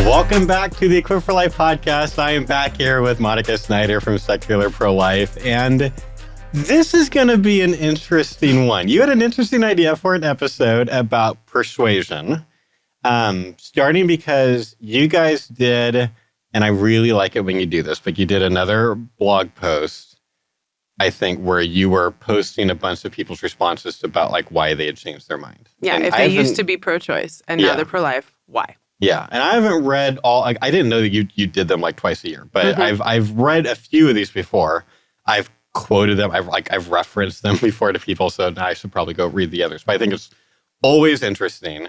Welcome back to the Equip for Life podcast. I am back here with Monica Snyder from Secular Pro-Life, and this is going to be an interesting one. You had an interesting idea for an episode about persuasion, starting because you guys did, and I really like it when you do this, but you did another blog post, I think, where you were posting a bunch of people's responses about like why they had changed their mind. Yeah, and if they used to be pro-choice and now they're pro-life, why? Yeah, and I haven't read all. I didn't know that you did them like twice a year, but I've read a few of these before. I've quoted them. I've referenced them before to people, so now I should probably go read the others. But I think it's always interesting,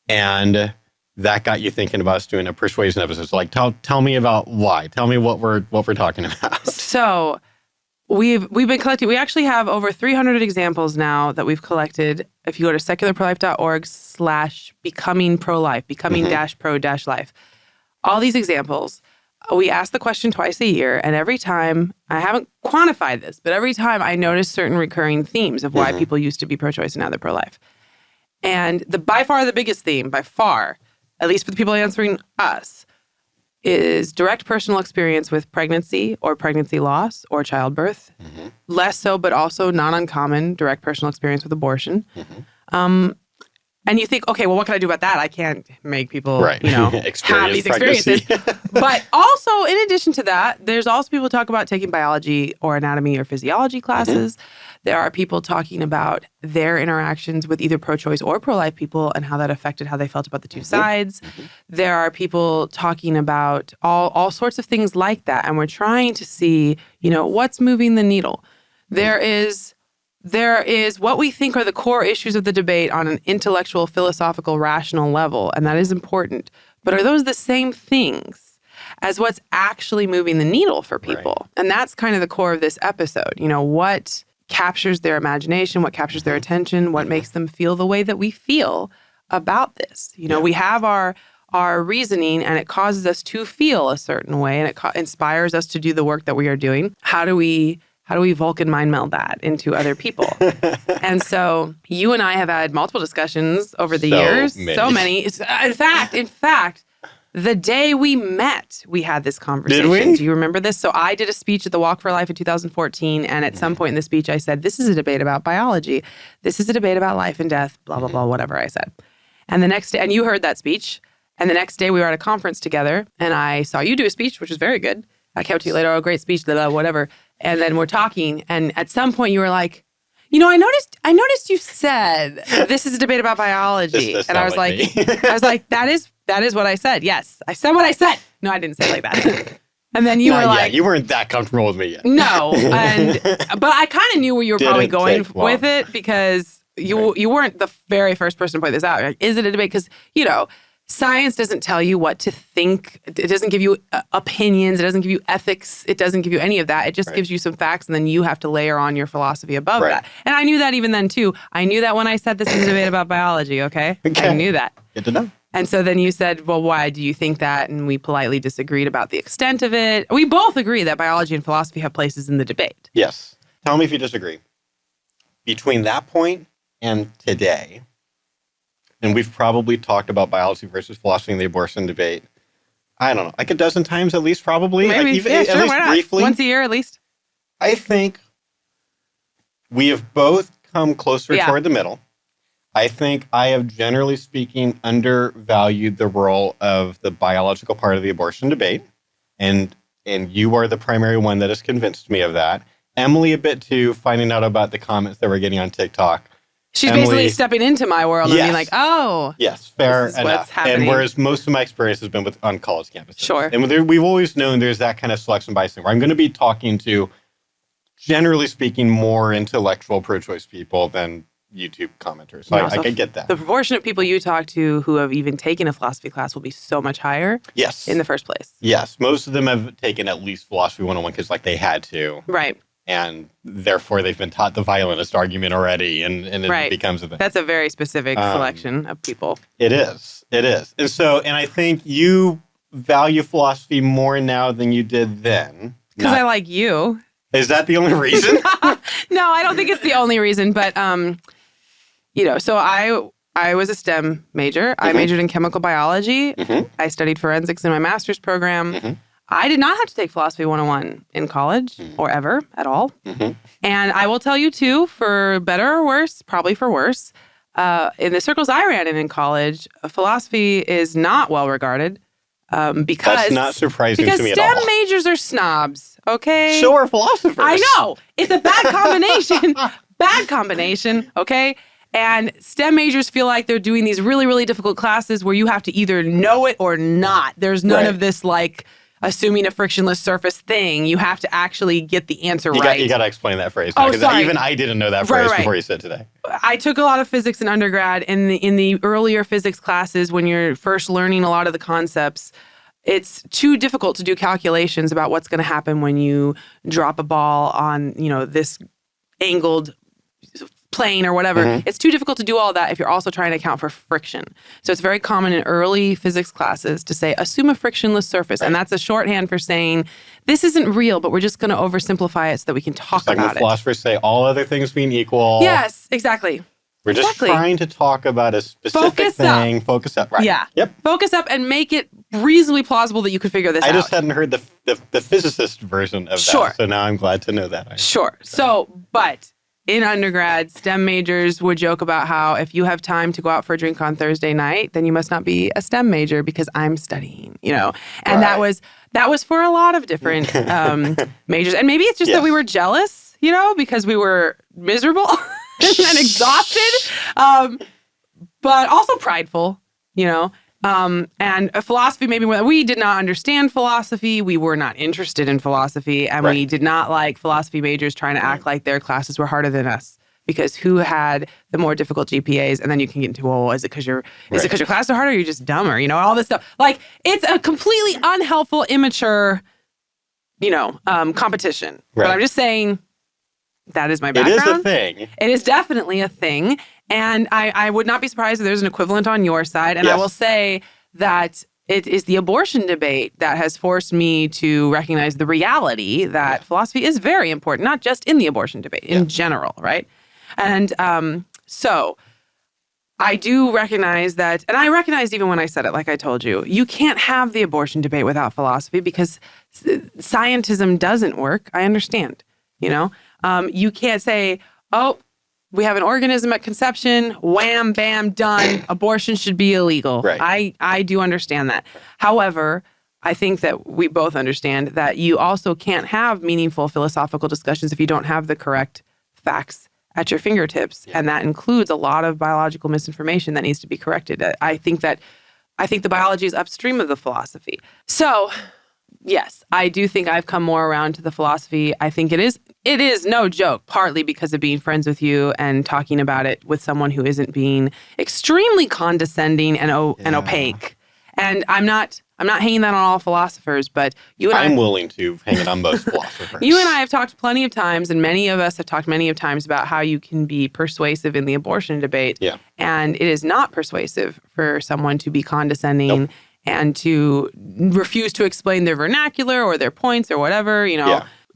and that got you thinking about us doing a persuasion episode. So, like, tell me about why. Tell me what we're talking about. So we've been collecting. We actually have over 300 examples now that we've collected. If you go to secularprolife.org/becoming-pro-life, becoming-pro-life, all these examples, we ask the question twice a year, and every time, I haven't quantified this, but every time I notice certain recurring themes of why people used to be pro-choice and now they're pro-life. And by far the biggest theme, by far, at least for the people answering us, is direct personal experience with pregnancy or pregnancy loss or childbirth. Less so, but also not uncommon, direct personal experience with abortion. And you think, okay, well, what can I do about that? I can't make people, have these experiences. But also, in addition to that, there's also people who talk about taking biology or anatomy or physiology classes. There are people talking about their interactions with either pro-choice or pro-life people and how that affected how they felt about the two sides. There are people talking about all sorts of things like that. And we're trying to see, what's moving the needle. There is what we think are the core issues of the debate on an intellectual, philosophical, rational level, and that is important. But are those the same things as what's actually moving the needle for people? Right. And that's kind of the core of this episode. What captures their imagination, what captures their attention, what makes them feel the way that we feel about this. We have our reasoning, and it causes us to feel a certain way, and it inspires us to do the work that we are doing. How do we Vulcan mind meld that into other people? And so you and I have had multiple discussions over the years. So many. In fact, the day we met, we had this conversation. Did we? Do you remember this? So I did a speech at the Walk for Life in 2014. And at some point in the speech, I said, this is a debate about biology. This is a debate about life and death, blah, blah, blah, whatever I said. And the next day, and you heard that speech. And the next day we were at a conference together and I saw you do a speech, which was very good. I came up to you later, oh, great speech, blah, blah, whatever. And then we're talking, and at some point you were like, I noticed you said this is a debate about biology. This and I was like, that is what I said. Yes, I said what I said. No, I didn't say it like that. And then you were like, you weren't that comfortable with me yet. No, but I kind of knew where you were probably going with it because you weren't the very first person to point this out. Like, is it a debate? Because science doesn't tell you what to think. It doesn't give you opinions. It doesn't give you ethics. It doesn't give you any of that. It just gives you some facts, and then you have to layer on your philosophy above that. And I knew that even then, too. I knew that when I said this is a debate about biology, okay? I knew that. Good to know. And so then you said, well, why do you think that? And we politely disagreed about the extent of it. We both agree that biology and philosophy have places in the debate. Yes. Tell me if you disagree. Between that point and today, and we've probably talked about biology versus philosophy in the abortion debate, I don't know, like a dozen times at least, probably. Maybe, at least briefly. Once a year at least. I think we have both come closer toward the middle. I think I have, generally speaking, undervalued the role of the biological part of the abortion debate. And you are the primary one that has convinced me of that. Emily a bit too, finding out about the comments that we're getting on TikTok. She's basically stepping into my world and being like, oh. Yes, fair enough. What's happening. And whereas most of my experience has been on college campuses. Sure. And we've always known there's that kind of selection bias thing where I'm going to be talking to, generally speaking, more intellectual pro-choice people than YouTube commenters. So I get that. The proportion of people you talk to who have even taken a philosophy class will be so much higher in the first place. Yes. Most of them have taken at least Philosophy 101 because they had to. Right. And therefore, they've been taught the violinist argument already, and it becomes a thing. That's a very specific selection of people. It is. And so, and I think you value philosophy more now than you did then. Because I like you. Is that the only reason? No, I don't think it's the only reason. But, so I was a STEM major. I majored in chemical biology. I studied forensics in my master's program. I did not have to take philosophy 101 in college or ever at all. And I will tell you too, for better or worse, probably for worse, in the circles I ran in college, philosophy is not well regarded because that's not surprising to me at STEM all. majors are snobs. Okay, So are philosophers. I know it's a bad combination. Bad combination. Okay. And STEM majors feel like they're doing these really, really difficult classes where you have to either know it or not. There's none of this like assuming a frictionless surface thing. You have to actually get the answer right. You got to explain that phrase. Oh, sorry. Even I didn't know that phrase before you said today. I took a lot of physics in undergrad. In the earlier physics classes, when you're first learning a lot of the concepts, it's too difficult to do calculations about what's going to happen when you drop a ball on, this angled plane or whatever. It's too difficult to do all that if you're also trying to account for friction. So it's very common in early physics classes to say, assume a frictionless surface. And that's a shorthand for saying, this isn't real, but we're just going to oversimplify it so that we can talk about it. Like when philosophers say, all other things being equal. Yes, exactly. We're just trying to talk about a specific thing. Focus up. Right. Yeah. Yep. Focus up and make it reasonably plausible that you could figure this out. I just hadn't heard the physicist version of that. So now I'm glad to know that. Sure. But in undergrad, STEM majors would joke about how if you have time to go out for a drink on Thursday night, then you must not be a STEM major because I'm studying, And that was for a lot of different majors. And maybe it's just that we were jealous, because we were miserable and exhausted, but also prideful, and philosophy maybe we did not understand philosophy. We were not interested in philosophy, and we did not like philosophy majors trying to act like their classes were harder than us. Because who had the more difficult GPAs? And then you can get into, is it because your classes are harder? Or you're just dumber, all this stuff. Like it's a completely unhelpful, immature, competition. But I'm just saying that is my background. It is a thing. It is definitely a thing. And I would not be surprised if there's an equivalent on your side. And I will say that it is the abortion debate that has forced me to recognize the reality that philosophy is very important, not just in the abortion debate, in general, right? And so I do recognize that, and I recognized even when I said it, like I told you, you can't have the abortion debate without philosophy because scientism doesn't work. I understand, you can't say, we have an organism at conception, wham, bam, done. Abortion should be illegal. Right. I do understand that. However, I think that we both understand that you also can't have meaningful philosophical discussions if you don't have the correct facts at your fingertips. And that includes a lot of biological misinformation that needs to be corrected. I think the biology is upstream of the philosophy. So yes, I do think I've come more around to the philosophy. I think it is no joke, partly because of being friends with you and talking about it with someone who isn't being extremely condescending and opaque. And I'm not hanging that on all philosophers, but I'm willing to hang it on most philosophers. You and I have talked plenty of times, and many of us have talked many of times about how you can be persuasive in the abortion debate. Yeah. And it is not persuasive for someone to be condescending and to refuse to explain their vernacular or their points or whatever,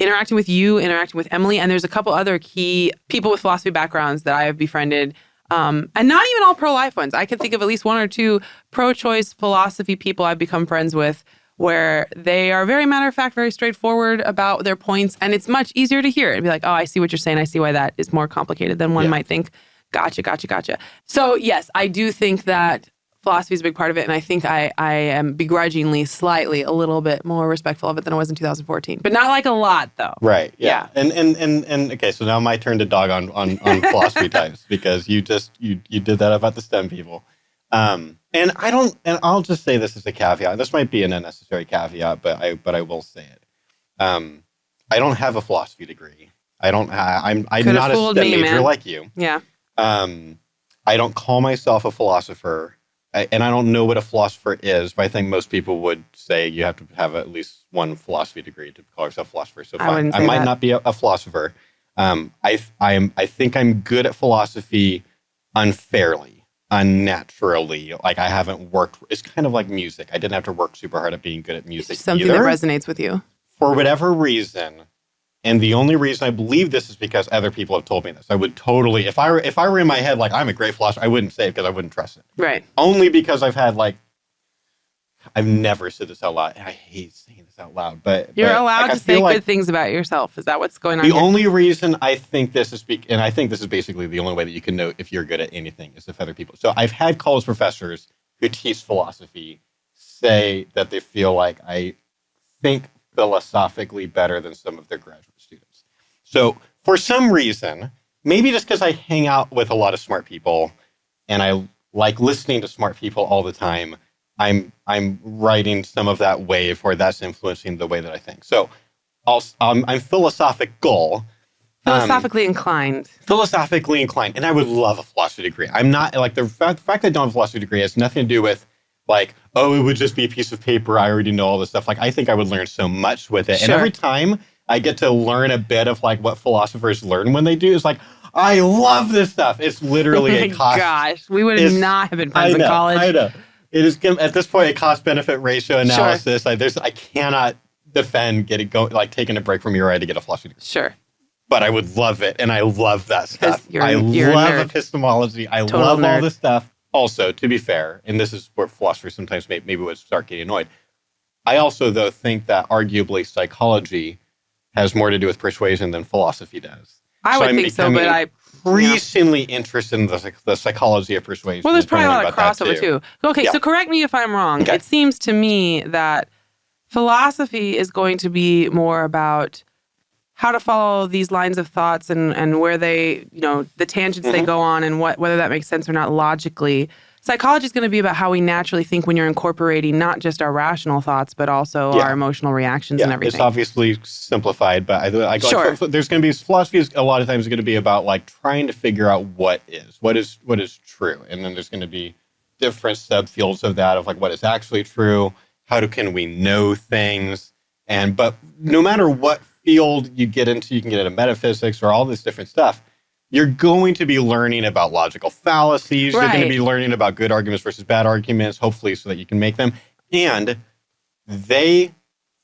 interacting with you, interacting with Emily. And there's a couple other key people with philosophy backgrounds that I have befriended. And not even all pro-life ones. I can think of at least one or two pro-choice philosophy people I've become friends with where they are very matter of fact, very straightforward about their points. And it's much easier to hear and be like, I see what you're saying. I see why that is more complicated than one might think. Gotcha. So yes, I do think that philosophy is a big part of it. And I think I am begrudgingly, slightly, a little bit more respectful of it than I was in 2014. But not like a lot, though. Right. Yeah. And okay, so now my turn to dog on philosophy types because you did that about the STEM people. And I'll just say this as a caveat. This might be an unnecessary caveat, but I will say it. I don't have a philosophy degree. I'm not a STEM major like you. Yeah. I don't call myself a philosopher. And I don't know what a philosopher is, but I think most people would say you have to have at least one philosophy degree to call yourself a philosopher. So fine. I might not be a philosopher. I think I'm good at philosophy unfairly, unnaturally. Like I haven't worked. It's kind of like music. I didn't have to work super hard at being good at music. Something that resonates with you for whatever reason. And the only reason I believe this is because other people have told me this. I would totally, if I were in my head like I'm a great philosopher, I wouldn't say it because I wouldn't trust it. Right. Only because I've never said this out loud. And I hate saying this out loud, but You're allowed like, to say good things about yourself. Is that what's going on? The only reason I think this is, and I think this is basically the only way that you can know if you're good at anything is if other people. So I've had college professors who teach philosophy say that they feel like I think philosophically better than some of their graduate students. So for some reason, maybe just because I hang out with a lot of smart people and I like listening to smart people all the time, I'm riding some of that wave, or that's influencing the way that I think. So I'm philosophical. Philosophically inclined. Philosophically inclined. And I would love a philosophy degree. I'm not, like, the fact that I don't have a philosophy degree has nothing to do with, like, oh, it would just be a piece of paper. I already know all this stuff. Like, I think I would learn so much with it. Sure. And every time I get to learn a bit of, like, what philosophers learn when they do, it's like, I love this stuff. It's literally a cost. Gosh, we would not have been friends in college. I know. It is, at this point, a cost-benefit ratio analysis. Sure. I cannot defend taking a break from your eye to get a philosophy degree. Sure. But I would love it, and I love that stuff. You're I a love nerd. epistemology. I Total love all nerd. this stuff. Also, to be fair, and this is where philosophers sometimes maybe would start getting annoyed, I also, though, think that arguably psychology has more to do with persuasion than philosophy does. I would think so, but I... Recently interested in the psychology of persuasion. Well, there's probably a lot of crossover too. Okay, Yeah. So correct me if I'm wrong. Okay. It seems to me that philosophy is going to be more about how to follow these lines of thoughts and where they, the tangents they go on and whether that makes sense or not logically. Psychology is going to be about how we naturally think when you're incorporating not just our rational thoughts, but also our emotional reactions and everything. It's obviously simplified, but Sure. There's going to be philosophy is a lot of times going to be about like trying to figure out what is true, and then there's going to be different subfields of that of like what is actually true, can we know things, but no matter what field you get into, you can get into metaphysics or all this different stuff. You're going to be learning about logical fallacies. Right. You're going to be learning about good arguments versus bad arguments, hopefully so that you can make them. And they,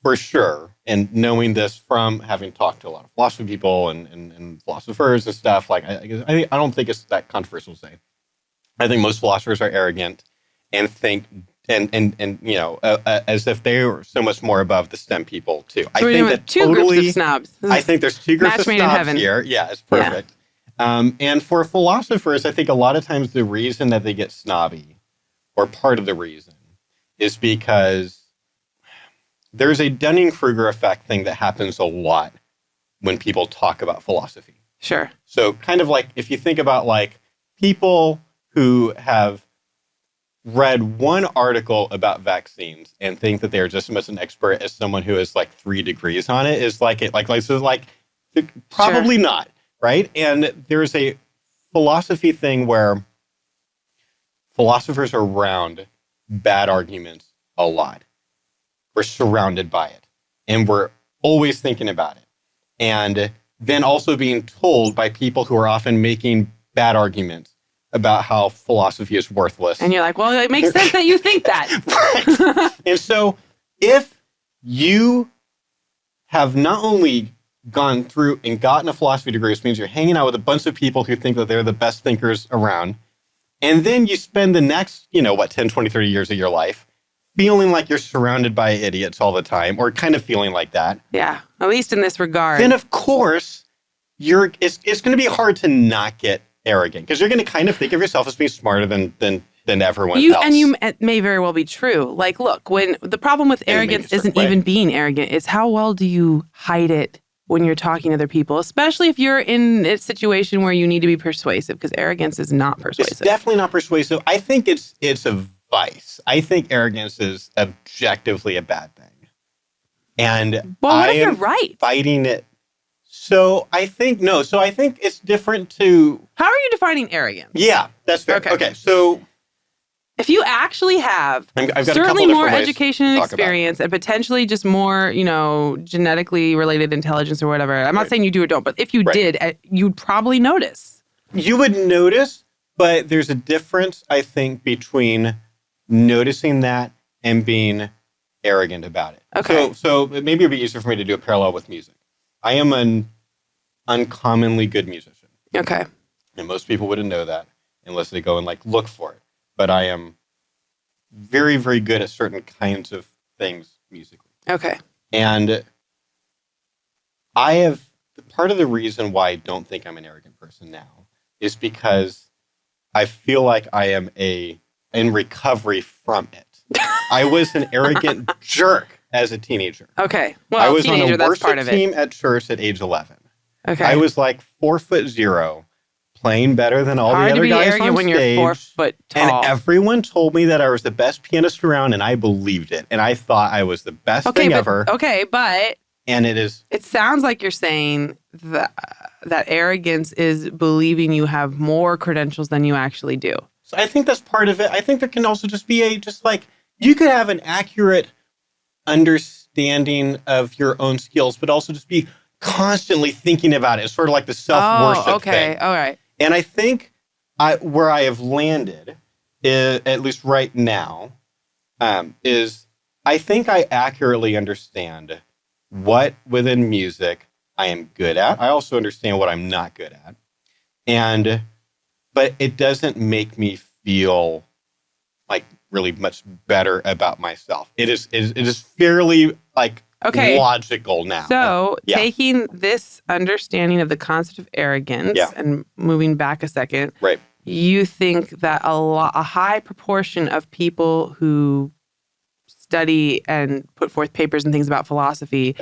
for sure, and knowing this from having talked to a lot of philosophy people and philosophers and stuff, like I don't think it's that controversial to say. I think most philosophers are arrogant and think as if they were so much more above the STEM people too. So I we're think doing that two groups of snobs. I think there's two groups of Match made in snobs heaven. here. Yeah, it's perfect. Yeah. And for philosophers, I think a lot of times the reason that they get snobby, or part of the reason, is because there's a Dunning-Kruger effect thing that happens a lot when people talk about philosophy. Sure. So kind of like if you think about like people who have read one article about vaccines and think that they're just as much an expert as someone who has like 3 degrees on it is probably Sure. not. Right? And there's a philosophy thing where philosophers are around bad arguments a lot. We're surrounded by it. And we're always thinking about it. And then also being told by people who are often making bad arguments about how philosophy is worthless. And you're like, well, it makes sense that you think that. Right. And so if you have not only gone through and gotten a philosophy degree, which means you're hanging out with a bunch of people who think that they're the best thinkers around. And then you spend the next, 10, 20, 30 years of your life feeling like you're surrounded by idiots all the time, or kind of feeling like that. Yeah, at least in this regard. Then, of course, it's going to be hard to not get arrogant because you're going to kind of think of yourself as being smarter than everyone else. And it may very well be true. Like, look, when the problem with arrogance isn't even being arrogant, it's how well do you hide it when you're talking to other people, especially if you're in a situation where you need to be persuasive, because arrogance is not persuasive. It's definitely not persuasive. I think it's a vice. I think arrogance is objectively a bad thing. And what if you're right? Fighting it. So I think it's different to... How are you defining arrogance? Yeah, that's fair. Okay, so... If you actually have I've got certainly more ways education and experience and potentially just more, genetically related intelligence or whatever. I'm not saying you do or don't, but if you did, you'd probably notice. You would notice, but there's a difference, I think, between noticing that and being arrogant about it. Okay. So maybe it'd be easier for me to do a parallel with music. I am an uncommonly good musician. Okay. And most people wouldn't know that unless they go and like look for it. But I am very, very good at certain kinds of things musically. Okay. And I have part of the reason why I don't think I'm an arrogant person now is because I feel like I am in recovery from it. I was an arrogant jerk as a teenager. Okay. Well, I was teenager, on a that's part worship of it. team at church at age 11. Okay. I was like 4'0", playing better than all Hard the to other be guys arrogant on when stage. you're 4 foot tall. And everyone told me that I was the best pianist around, and I believed it. And I thought I was the best thing ever. Okay, but And it is. It sounds like you're saying that arrogance is believing you have more credentials than you actually do. So I think that's part of it. I think there can also just be you could have an accurate understanding of your own skills, but also just be constantly thinking about it. It's sort of like the self-worship thing. All right. And I think where I have landed, at least right now, is I think I accurately understand what within music I am good at. I also understand what I'm not good at. But it doesn't make me feel like really much better about myself. It is fairly logical now. So taking this understanding of the concept of arrogance and moving back a second, right? You think that a high proportion of people who study and put forth papers and things about philosophy,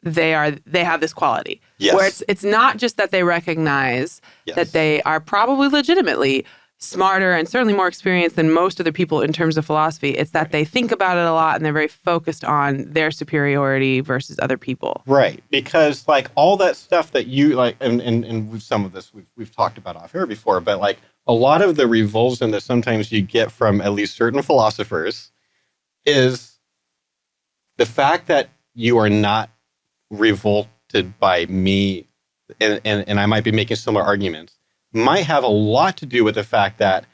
they have this quality. Yes. Where it's not just that they recognize that they are probably legitimately smarter and certainly more experienced than most other people in terms of philosophy. It's that they think about it a lot and they're very focused on their superiority versus other people. Right. Because like all that stuff that you like, and some of this we've talked about off air before, but like a lot of the revulsion that sometimes you get from at least certain philosophers is the fact that you are not revolted by me, and I might be making similar arguments, might have a lot to do with the fact that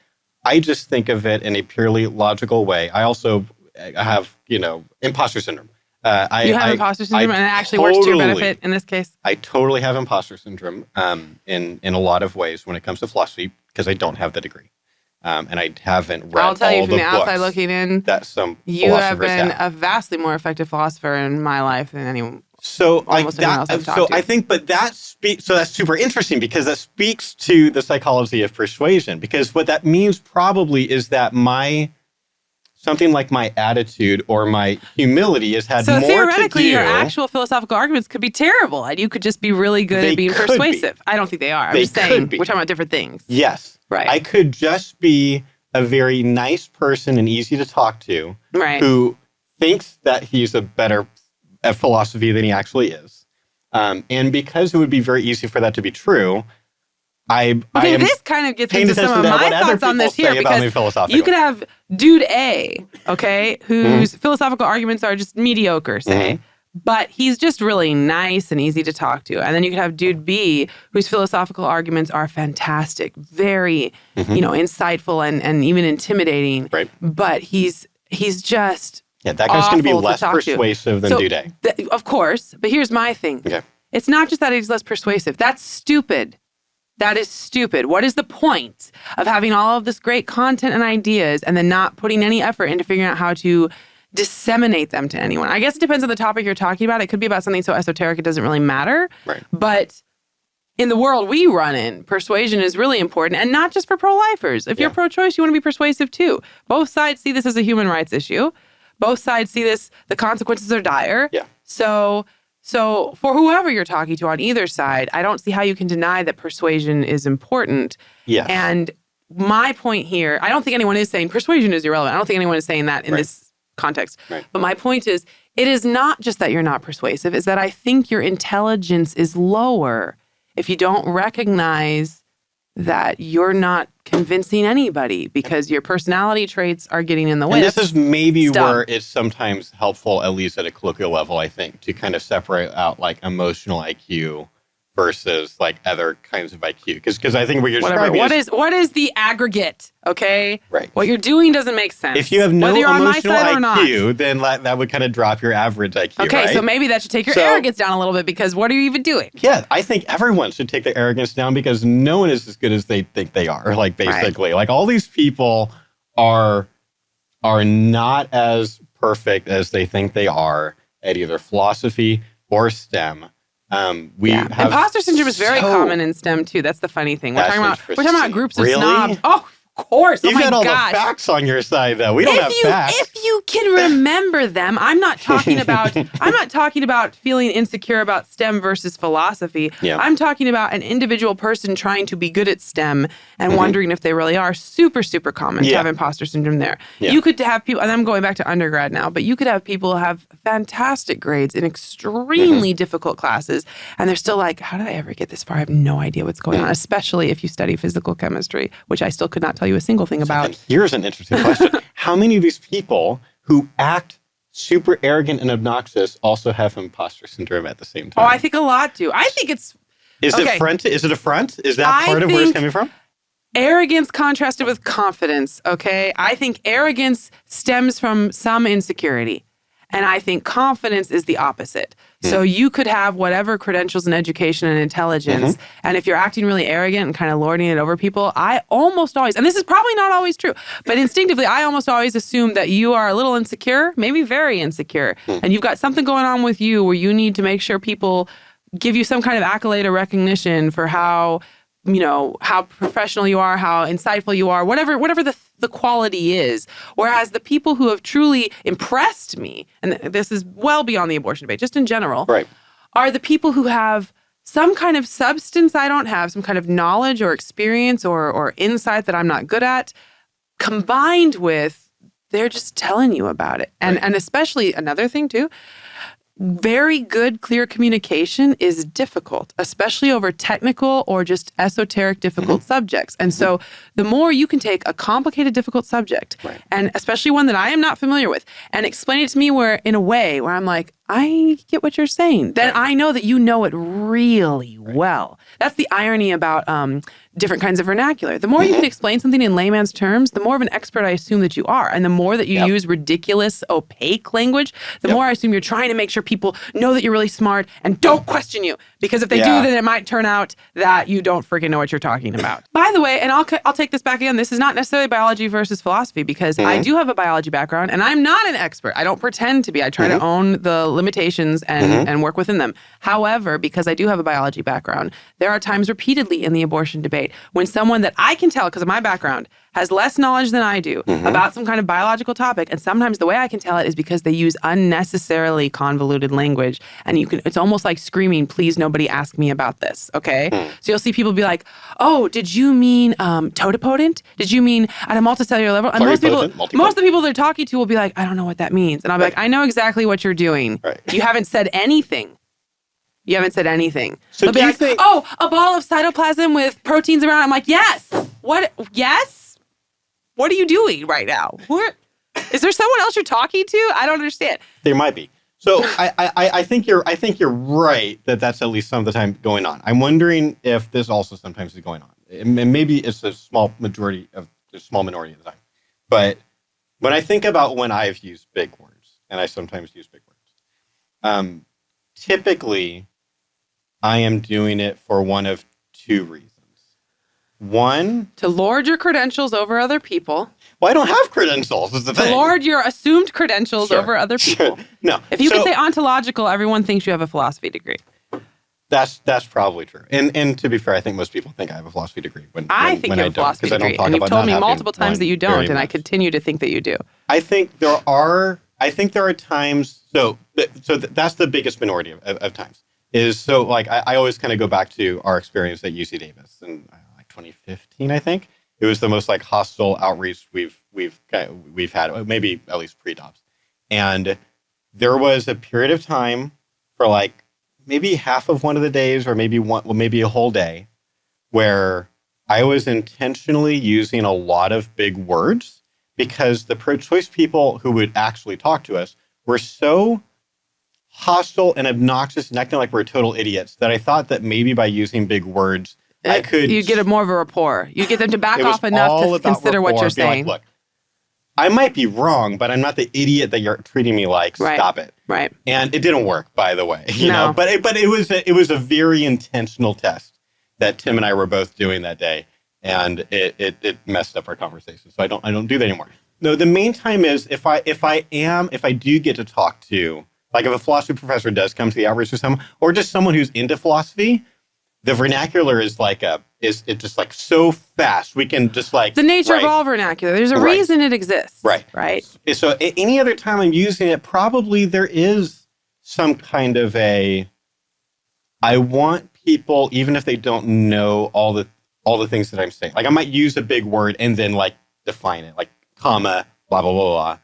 I just think of it in a purely logical way. I also have, imposter syndrome. You have imposter syndrome, and it actually works to your benefit in this case? I totally have imposter syndrome in a lot of ways when it comes to philosophy, because I don't have the degree. And I haven't read all the books. I'll tell you from the outside looking in, that some you have been a vastly more effective philosopher in my life than anyone. So like almost anyone else I've talked to. I think, but that's super interesting because that speaks to the psychology of persuasion. Because what that means probably is that something like my attitude or my humility has had more to do. So theoretically, your actual philosophical arguments could be terrible, and you could just be really good at being persuasive. I don't think they are. I'm just saying we're talking about different things. Yes, right. I could just be a very nice person and easy to talk to, right, who thinks that he's a better at philosophy than he actually is. And because it would be very easy for that to be true, this kind of gets into some of my thoughts on this here, because you could have dude A, okay, whose philosophical arguments are just mediocre, say, but he's just really nice and easy to talk to. And then you could have dude B, whose philosophical arguments are fantastic, very, insightful and even intimidating. Right. But he's just that guy's going to be less persuasive than dude A. Of course, but here's my thing. Okay. It's not just that he's less persuasive. That's stupid. That is stupid. What is the point of having all of this great content and ideas and then not putting any effort into figuring out how to disseminate them to anyone? I guess it depends on the topic you're talking about. It could be about something so esoteric it doesn't really matter. Right. But in the world we run in, persuasion is really important, and not just for pro-lifers. If you're pro-choice, you want to be persuasive too. Both sides see this as a human rights issue. Both sides see this, the consequences are dire. Yeah. So for whoever you're talking to on either side, I don't see how you can deny that persuasion is important. Yeah. And my point here, I don't think anyone is saying persuasion is irrelevant. I don't think anyone is saying that in this context. Right. But my point is, it is not just that you're not persuasive, it's that I think your intelligence is lower if you don't recognize that you're not convincing anybody because your personality traits are getting in the way. And this is maybe where it's sometimes helpful, at least at a colloquial level, I think, to kind of separate out like emotional IQ versus like other kinds of IQ. Because I think what you're Whatever. describing What is the aggregate? Okay. Right. What you're doing doesn't make sense. If you have no whether you're emotional on my side or not. IQ, then that would kind of drop your average IQ. Okay, right? so maybe that should take your arrogance down a little bit, because what are you even doing? Yeah, I think everyone should take their arrogance down, because no one is as good as they think they are. Like, basically, like all these people are not as perfect as they think they are at either philosophy or STEM. Imposter syndrome is very common in STEM too. That's the funny thing. We're talking about groups of snobs. Oh, of course. You've got all the facts on your side, though. We don't have facts. If you can remember them, I'm not talking about feeling insecure about STEM versus philosophy. Yeah. I'm talking about an individual person trying to be good at STEM and wondering if they really are. Super, super common to have imposter syndrome there. Yeah. You could have people, and I'm going back to undergrad now, but you could have people have fantastic grades in extremely difficult classes, and they're still like, how did I ever get this far? I have no idea what's going on, especially if you study physical chemistry, which I still could not tell you a single thing about. And here's an interesting question. How many of these people who act super arrogant and obnoxious also have imposter syndrome at the same time? Oh, I think a lot do. I think it's... Is it a front? Is that part of where it's coming from? Arrogance contrasted with confidence, okay? I think arrogance stems from some insecurity. And I think confidence is the opposite. So you could have whatever credentials and education and intelligence. And if you're acting really arrogant and kind of lording it over people, I almost always, and this is probably not always true, but instinctively, I almost always assume that you are a little insecure, maybe very insecure. And you've got something going on with you where you need to make sure people give you some kind of accolade or recognition for how professional you are, how insightful you are, whatever the quality is. Whereas the people who have truly impressed me, and this is well beyond the abortion debate, just in general, are the people who have some kind of substance I don't have, some kind of knowledge or experience or insight that I'm not good at, combined with they're just telling you about it. And especially another thing too, very good, clear communication is difficult, especially over technical or just esoteric, difficult subjects. And so the more you can take a complicated, difficult subject, and especially one that I am not familiar with, and explain it to me in a way where I'm like, I get what you're saying, then I know that you know it really well. That's the irony about different kinds of vernacular. The more you can explain something in layman's terms, the more of an expert I assume that you are. And the more that you use ridiculous, opaque language, the more I assume you're trying to make sure people know that you're really smart and don't question you. Because if they do, then it might turn out that you don't freaking know what you're talking about. By the way, and I'll take this back again, this is not necessarily biology versus philosophy, because I do have a biology background and I'm not an expert. I don't pretend to be. I try to own the limitations and work within them. However, because I do have a biology background, there are times repeatedly in the abortion debate when someone that I can tell, because of my background, has less knowledge than I do about some kind of biological topic. And sometimes the way I can tell it is because they use unnecessarily convoluted language. And it's almost like screaming, please nobody ask me about this, okay? So you'll see people be like, oh, did you mean totipotent? Did you mean at a multicellular level? And most of the people they're talking to will be like, I don't know what that means. And I'll be like, I know exactly what you're doing. You haven't said anything. You haven't said anything. So they'll be like, oh, a ball of cytoplasm with proteins around. I'm like, yes. What? Yes? What are you doing right now? Is there someone else you're talking to? I don't understand. There might be. So I think you're right that that's at least some of the time going on. I'm wondering if this also sometimes is going on. And maybe it's a small minority of the time. But when I think about when I've used big words, and I sometimes use big words, typically I am doing it for one of two reasons. One, to lord your credentials over other people. Well, I don't have credentials, is the thing. To lord your assumed credentials over other people. No. If you can say ontological, everyone thinks you have a philosophy degree. That's probably true. And to be fair, I think most people think I have a philosophy degree. I think you have a philosophy degree. And you've told me multiple times that you don't, and I continue to think that you do. I think there are times, so that's the biggest minority of times. I always kind of go back to our experience at UC Davis in 2015, I think. It was the most hostile outreach we've had, maybe at least pre-DOPS. And there was a period of time for maybe half of one of the days, or maybe a whole day, where I was intentionally using a lot of big words because the pro-choice people who would actually talk to us were so hostile and obnoxious and acting like we're total idiots that I thought that maybe by using big words, I could... You get more of a rapport. You get them to back off enough to consider what you're saying. Like, look, I might be wrong, but I'm not the idiot that you're treating me like. Right. Stop it. Right. And it didn't work, by the way. You know, but it was a very intentional test that Tim and I were both doing that day, and it messed up our conversation. So I don't do that anymore. No, the main time is if I do get to talk to, like if a philosophy professor does come to the outreach or someone, or just someone who's into philosophy, the vernacular is it's just like so fast. We can just like... The nature of all vernacular. There's a reason it exists. Right. Right. So any other time I'm using it, probably there is some kind of I want people, even if they don't know all the things that I'm saying. Like I might use a big word and then like define it, like comma, blah, blah, blah, blah.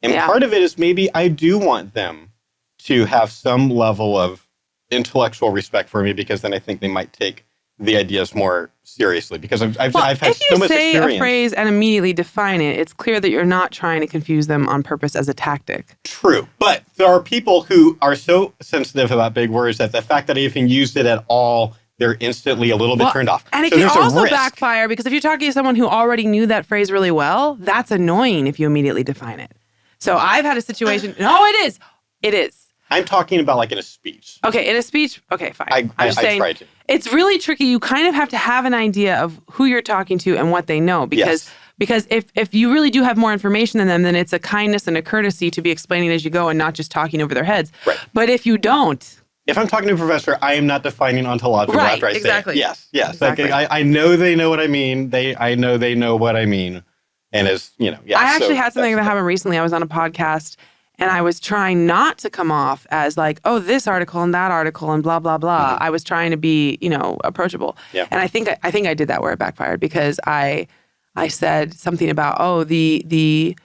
And part of it is maybe I do want them to have some level of intellectual respect for me, because then I think they might take the ideas more seriously, because I've had so much experience. If you say a phrase and immediately define it, it's clear that you're not trying to confuse them on purpose as a tactic. True. But there are people who are so sensitive about big words that the fact that I even used it at all, they're instantly a little bit turned off. And it can also backfire, because if you're talking to someone who already knew that phrase really well, that's annoying if you immediately define it. So I've had a situation. No, it is. It is. I'm talking about like in a speech. Okay, in a speech. Okay, fine. I'm just saying, try to. It's really tricky. You kind of have to have an idea of who you're talking to and what they know, because if you really do have more information than them, then it's a kindness and a courtesy to be explaining as you go and not just talking over their heads. Right. But if you don't, if I'm talking to a professor, I am not defining ontological after I say it. Yes. Exactly. Like, I know they know what I mean. I know they know what I mean, and it's I actually had something that happened recently. I was on a podcast. And I was trying not to come off as like, oh, this article and that article and blah, blah, blah. Mm-hmm. I was trying to be, approachable. Yeah. And I think I did that where it backfired, because I said something about, oh, the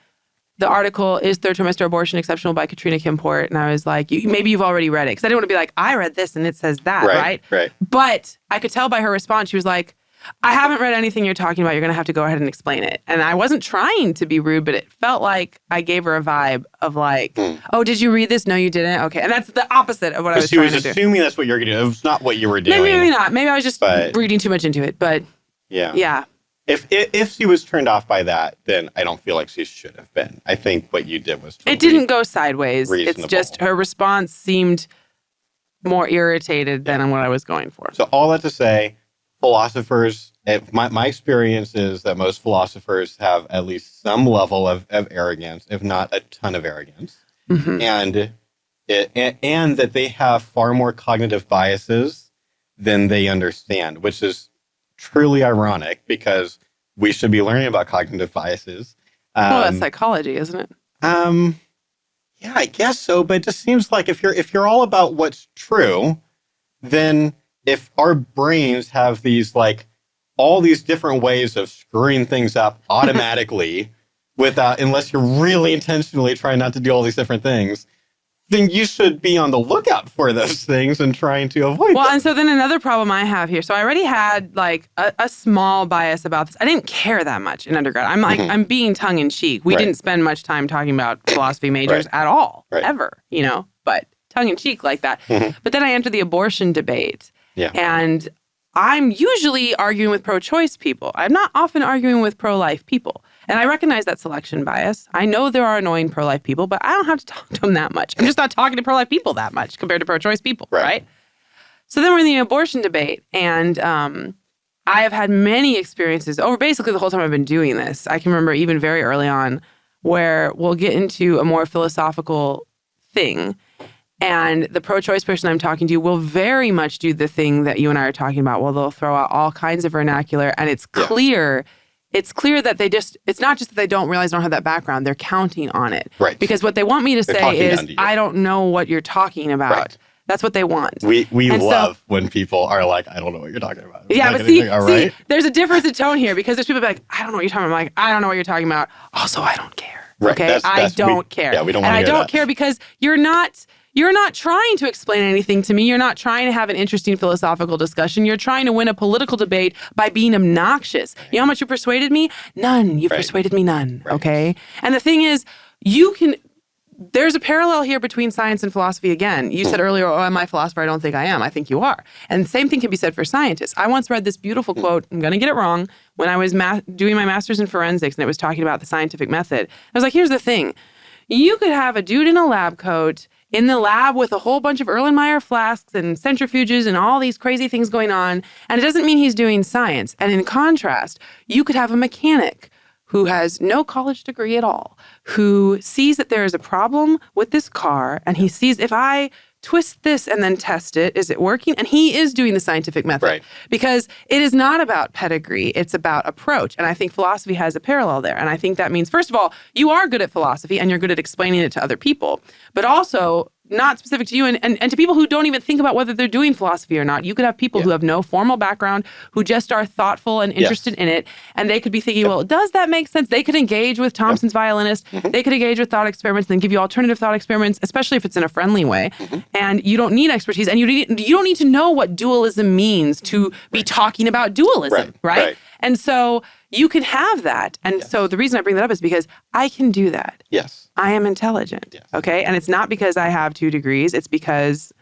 article is Third Trimester Abortion Exceptional by Katrina Kimport. And I was like, maybe you've already read it. Because I didn't want to be like, I read this and it says that, right? Right. But I could tell by her response, she was like, I haven't read anything you're talking about. You're going to have to go ahead and explain it. And I wasn't trying to be rude, but it felt like I gave her a vibe of like, oh, did you read this? No, you didn't. Okay. And that's the opposite of what I was trying to do. She was assuming that's what you're going to do. It was not what you were doing. Maybe not. Maybe I was just reading too much into it. But yeah. If she was turned off by that, then I don't feel like she should have been. I think what you did was totally it didn't go sideways. Reasonable. It's just her response seemed more irritated than what I was going for. So all that to say, philosophers, my experience is that most philosophers have at least some level of arrogance, if not a ton of arrogance, and that they have far more cognitive biases than they understand, which is truly ironic, because we should be learning about cognitive biases. Well, that's psychology, isn't it? Yeah, I guess so. But it just seems like if you're all about what's true, then if our brains have these like all these different ways of screwing things up automatically without, unless you're really intentionally trying not to do all these different things, then you should be on the lookout for those things and trying to avoid them. And so then another problem I have here. So I already had like a small bias about this. I didn't care that much in undergrad. I'm like, I'm being tongue in cheek. We didn't spend much time talking about philosophy majors at all, ever, but tongue in cheek like that. But then I entered the abortion debate. Yeah. And I'm usually arguing with pro-choice people. I'm not often arguing with pro-life people. And I recognize that selection bias. I know there are annoying pro-life people, but I don't have to talk to them that much. I'm just not talking to pro-life people that much compared to pro-choice people, right? So then we're in the abortion debate, and I have had many experiences over basically the whole time I've been doing this. I can remember even very early on where we'll get into a more philosophical thing, and the pro-choice person I'm talking to will very much do the thing that you and I are talking about. Well, they'll throw out all kinds of vernacular, and it's clear. It's clear that it's not just that they don't realize they don't have that background. They're counting on it. Right. Because what they want me to say is, I don't know what you're talking about. Right. That's what they want. We love when people are like, I don't know what you're talking about. Yeah, but see, there's a difference in tone here, because there's people like, I don't know what you're talking about. I'm like, I don't know what you're talking about. Also, I don't care. Right. Okay? I don't care. Yeah, we don't want to hear that. And I don't care because you're not trying to explain anything to me. You're not trying to have an interesting philosophical discussion. You're trying to win a political debate by being obnoxious. Right. You know how much you persuaded me? None. You persuaded me none. Right. Okay? And the thing is, there's a parallel here between science and philosophy again. You said earlier, oh, am I a philosopher? I don't think I am. I think you are. And the same thing can be said for scientists. I once read this beautiful quote, I'm going to get it wrong, when I was doing my master's in forensics, and it was talking about the scientific method. I was like, here's the thing. You could have a dude in a lab coat in the lab with a whole bunch of Erlenmeyer flasks and centrifuges and all these crazy things going on, and it doesn't mean he's doing science. And in contrast, you could have a mechanic who has no college degree at all, who sees that there is a problem with this car, and he sees, if I twist this and then test it, is it working? And he is doing the scientific method. Right. Because it is not about pedigree, it's about approach. And I think philosophy has a parallel there. And I think that means, first of all, you are good at philosophy and you're good at explaining it to other people, but also not specific to you and to people who don't even think about whether they're doing philosophy or not. You could have people who have no formal background, who just are thoughtful and interested in it, and they could be thinking, well, does that make sense? They could engage with Thompson's violinist. They could engage with thought experiments, and then give you alternative thought experiments, especially if it's in a friendly way. And you don't need expertise, and you don't need to know what dualism means to be talking about dualism, right? And so you can have that. And so the reason I bring that up is because I can do that. Yes. I am intelligent. Yes. Okay. And it's not because I have 2 degrees. It's because,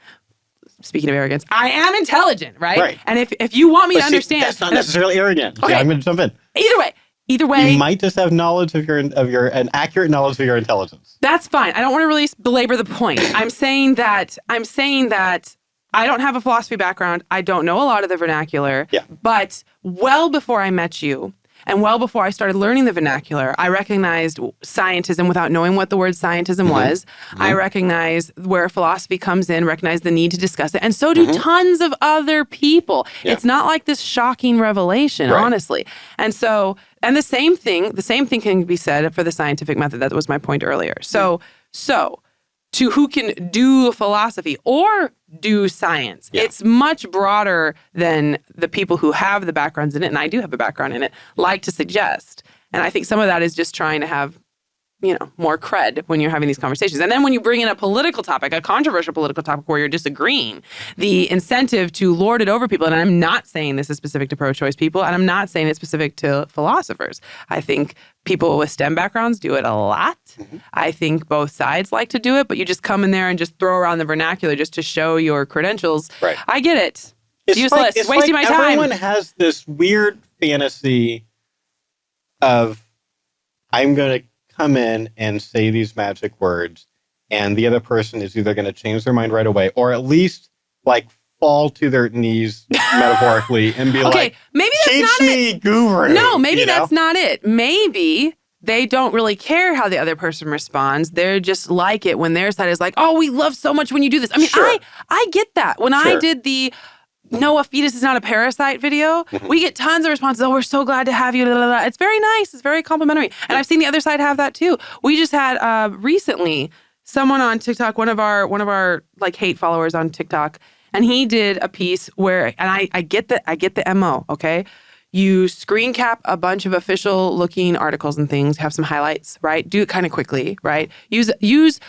speaking of arrogance, I am intelligent, right? And if you want me to understand. That's not necessarily arrogant. Okay. Yeah, I'm going to jump in. Either way. You might just have knowledge of an accurate knowledge of your intelligence. That's fine. I don't want to really belabor the point. I'm saying that I don't have a philosophy background. I don't know a lot of the vernacular. Yeah. But well before I met you, and well before I started learning the vernacular, I recognized scientism without knowing what the word scientism was. I recognize where philosophy comes in, recognize the need to discuss it. And so do tons of other people. Yeah. It's not like this shocking revelation, honestly. And so, and the same thing can be said for the scientific method. That was my point earlier. So to who can do philosophy or do science. Yeah. It's much broader than the people who have the backgrounds in it, and I do have a background in it, like to suggest. And I think some of that is just trying to have, more cred when you're having these conversations. And then when you bring in a political topic, a controversial political topic where you're disagreeing, the incentive to lord it over people, and I'm not saying this is specific to pro-choice people, and I'm not saying it's specific to philosophers. I think people with STEM backgrounds do it a lot. I think both sides like to do it, but you just come in there and just throw around the vernacular just to show your credentials. Right. I get it. It's useless. It's wasting like my time. Everyone has this weird fantasy of, I'm going to come in and say these magic words, and the other person is either going to change their mind right away, or at least fall to their knees metaphorically and be maybe that's teach not me, it. guru. No, maybe that's not it. Maybe they don't really care how the other person responds. They're just like it when their side is like, oh, we love so much when you do this. I mean, I get that. When I did the No, a fetus is not a parasite video, we get tons of responses. Oh, we're so glad to have you. It's very nice. It's very complimentary. And I've seen the other side have that too. We just had recently someone on TikTok, one of our hate followers on TikTok, and he did a piece where, and I get the MO, okay? You screen cap a bunch of official looking articles and things, have some highlights, right? Do it kind of quickly, right? Use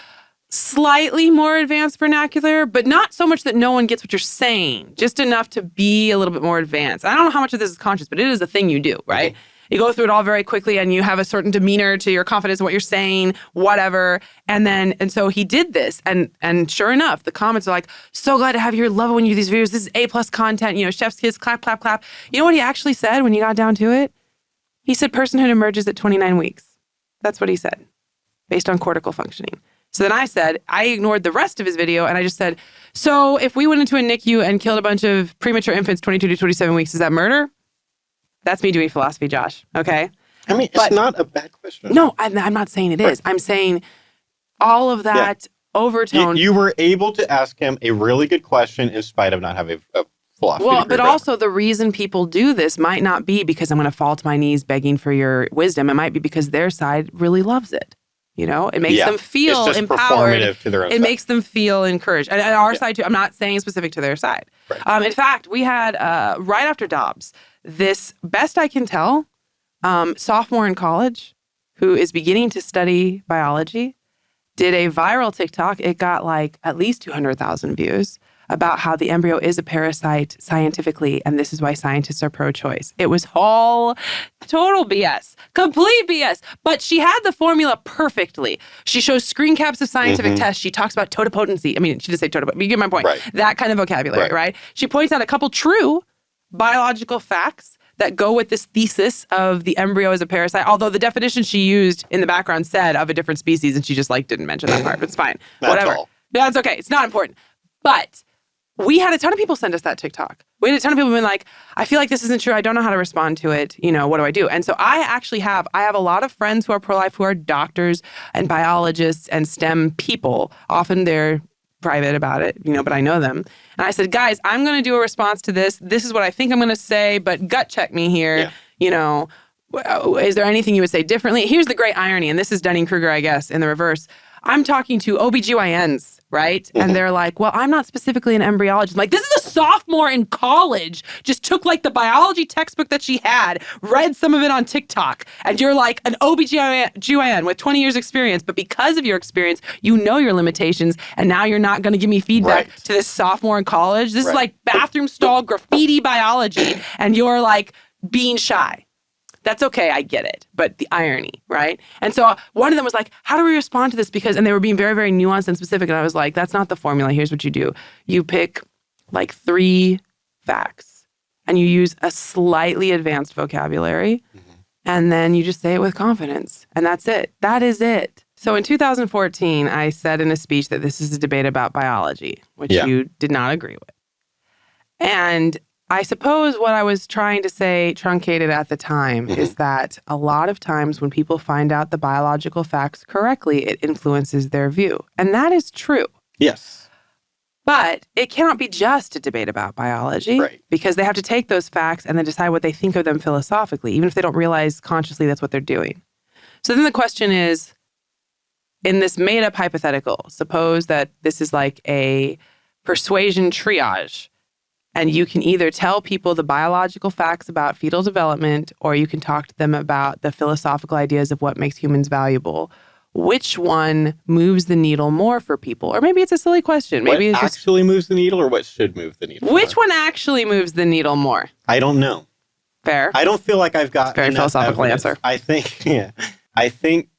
slightly more advanced vernacular, but not so much that no one gets what you're saying, just enough to be a little bit more advanced. I don't know how much of this is conscious, but it is a thing you do, right? You go through it all very quickly and you have a certain demeanor to your confidence in what you're saying, whatever. And so he did this. And sure enough, the comments are like, so glad to have you here. Love it when you do these videos. This is A+ content, chef's kiss, clap, clap, clap. You know what he actually said when you got down to it? He said personhood emerges at 29 weeks. That's what he said, based on cortical functioning. So then I ignored the rest of his video and I just said, so if we went into a NICU and killed a bunch of premature infants 22 to 27 weeks, is that murder? That's me doing philosophy, Josh. Okay? I mean, it's not a bad question. No, I'm not saying it is. I'm saying all of that overtone. You were able to ask him a really good question in spite of not having a philosophy degree. But also the reason people do this might not be because I'm going to fall to my knees begging for your wisdom. It might be because their side really loves it. It makes them feel it's just empowered. Performative to their own it side. Makes them feel encouraged. And our side too, I'm not saying specific to their side. Right. In fact, we had, right after Dobbs, this, best I can tell, sophomore in college who is beginning to study biology, did a viral TikTok. It got at least 200,000 views about how the embryo is a parasite scientifically, and this is why scientists are pro-choice. It was all total BS, complete BS. But she had the formula perfectly. She shows screen caps of scientific tests. She talks about totipotency. I mean, she did say totipotency, but you get my point. Right. That kind of vocabulary, right? She points out a couple true biological facts that go with this thesis of the embryo as a parasite, although the definition she used in the background said of a different species, and she just didn't mention that part, but it's fine. Whatever. All. That's okay. It's not important. But we had a ton of people send us that TikTok. We had a ton of people been like, I feel like this isn't true. I don't know how to respond to it. What do I do? And so I have a lot of friends who are pro-life who are doctors and biologists and STEM people. Often they're private about it, but I know them. And I said, guys, I'm going to do a response to this. This is what I think I'm going to say, but gut check me here. Yeah. Is there anything you would say differently? Here's the great irony, and this is Dunning-Kruger, I guess, in the reverse. I'm talking to OBGYNs, right? And they're like, well, I'm not specifically an embryologist. I'm like, this is a sophomore in college, just took the biology textbook that she had, read some of it on TikTok, and you're like an OBGYN with 20 years experience, but because of your experience, you know your limitations, and now you're not going to give me feedback to this sophomore in college. This is like bathroom stall graffiti biology, and you're being shy. That's okay, I get it. But the irony, right? And so one of them was like, how do we respond to this? And they were being very, very nuanced and specific. And I was like, that's not the formula. Here's what you do. You pick 3 facts and you use a slightly advanced vocabulary. And then you just say it with confidence. And that's it. That is it. So in 2014, I said in a speech that this is a debate about biology, which you did not agree with. And I suppose what I was trying to say, truncated at the time, is that a lot of times when people find out the biological facts correctly, it influences their view. And that is true. Yes. But it cannot be just a debate about biology, because they have to take those facts and then decide what they think of them philosophically, even if they don't realize consciously that's what they're doing. So then the question is, in this made-up hypothetical, suppose that this is like a persuasion triage. And you can either tell people the biological facts about fetal development, or you can talk to them about the philosophical ideas of what makes humans valuable. Which one moves the needle more for people? Or maybe it's a silly question. Maybe what actually moves the needle, or what should move the needle? Which one actually moves the needle more? I don't know. Fair. I don't feel like I've got very philosophical evidence. Answer. I think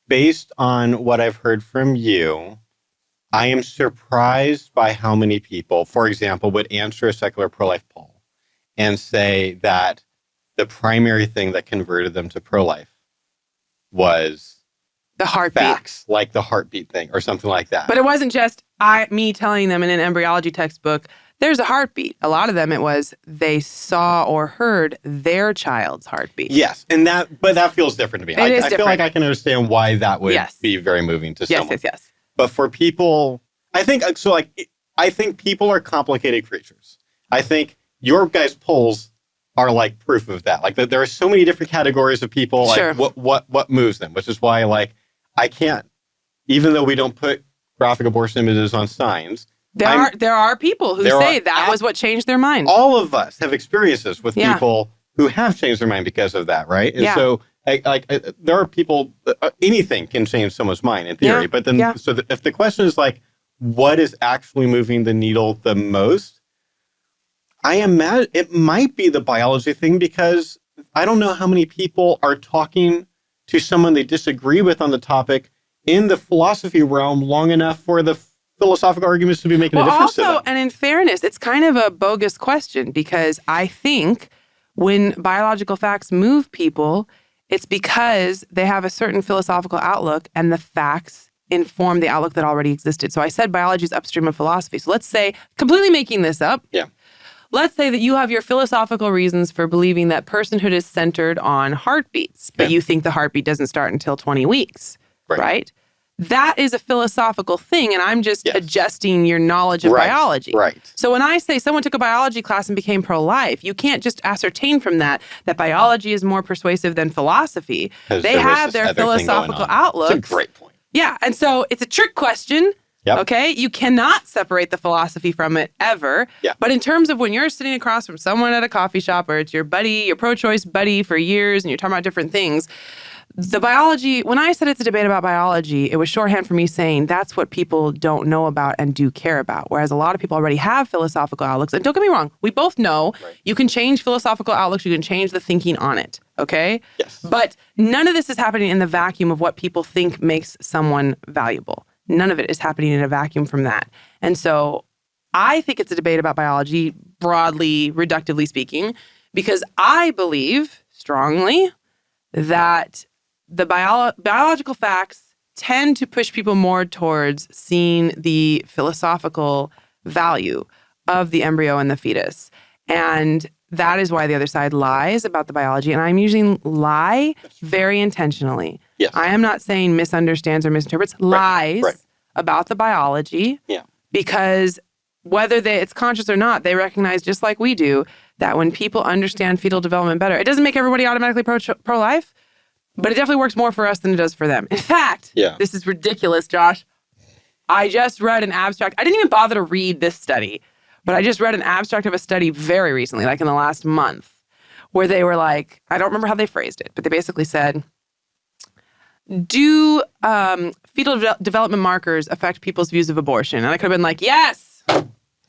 based on what I've heard from you, I am surprised by how many people, for example, would answer a secular pro-life poll and say that the primary thing that converted them to pro-life was the heartbeat. Facts, like the heartbeat thing or something like that. But it wasn't just me telling them in an embryology textbook, there's a heartbeat. A lot of them, it was they saw or heard their child's heartbeat. Yes, but that feels different to me. I feel like I can understand why that would be very moving to someone. Yes. But for people, I think people are complicated creatures. I think your guys' polls are proof of that. There are so many different categories of people. What moves them, which is why I can't, even though we don't put graphic abortion images on signs. There are people who say that was what changed their mind. All of us have experiences with people who have changed their mind because of that, right? And so. There are people, anything can change someone's mind in theory, but then, if the question is what is actually moving the needle the most, I imagine it might be the biology thing, because I don't know how many people are talking to someone they disagree with on the topic in the philosophy realm long enough for the philosophical arguments to be making a difference to them. And in fairness, it's kind of a bogus question, because I think when biological facts move people, it's because they have a certain philosophical outlook and the facts inform the outlook that already existed. So I said biology is upstream of philosophy. So let's say, completely making this up, let's say that you have your philosophical reasons for believing that personhood is centered on heartbeats, but you think the heartbeat doesn't start until 20 weeks, right? That is a philosophical thing, and I'm just adjusting your knowledge of biology. Right. So when I say someone took a biology class and became pro-life, you can't just ascertain from that biology is more persuasive than philosophy. They have their philosophical outlook. That's a great point. Yeah, and so it's a trick question. Okay? You cannot separate the philosophy from it ever. But in terms of when you're sitting across from someone at a coffee shop, or it's your buddy, your pro-choice buddy for years, and you're talking about different things, the biology, when I said it's a debate about biology, it was shorthand for me saying that's what people don't know about and do care about. Whereas a lot of people already have philosophical outlooks. And don't get me wrong, we both know you can change philosophical outlooks, you can change the thinking on it, okay? Yes. But none of this is happening in the vacuum of what people think makes someone valuable. None of it is happening in a vacuum from that. And so I think it's a debate about biology, broadly, reductively speaking, because I believe strongly that the biological facts tend to push people more towards seeing the philosophical value of the embryo and the fetus. And that is why the other side lies about the biology. And I'm using lie very intentionally. Yes. I am not saying misunderstands or misinterprets, lies about the biology. Yeah. Because whether it's conscious or not, they recognize, just like we do, that when people understand fetal development better, it doesn't make everybody automatically pro-life, but it definitely works more for us than it does for them. In fact, this is ridiculous, Josh. I just read an abstract. I didn't even bother to read this study, but I just read an abstract of a study very recently, like in the last month, where they were like, I don't remember how they phrased it, but they basically said, do fetal development markers affect people's views of abortion? And I could have been like, yes,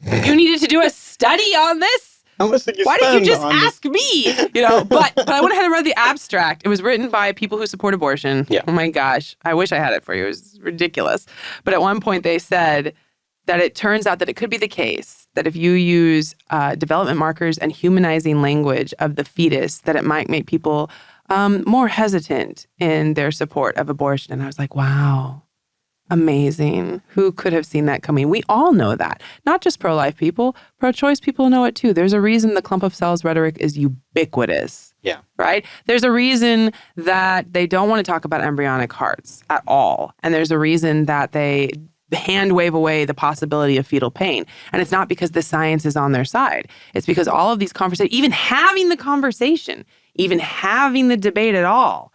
you needed to do a study on this? Why didn't you just ask me? But I went ahead and read the abstract. It was written by people who support abortion. Yeah. Oh my gosh. I wish I had it for you. It was ridiculous. But at one point they said that it turns out that it could be the case that if you use development markers and humanizing language of the fetus, that it might make people more hesitant in their support of abortion. And I was like, wow. Amazing. Who could have seen that coming? We all know that. Not just pro-life people, pro-choice people know it too. There's a reason the clump of cells rhetoric is ubiquitous. Yeah. Right? There's a reason that they don't want to talk about embryonic hearts at all. And there's a reason that they hand wave away the possibility of fetal pain. And it's not because the science is on their side. It's because all of these conversations, even having the conversation, even having the debate at all,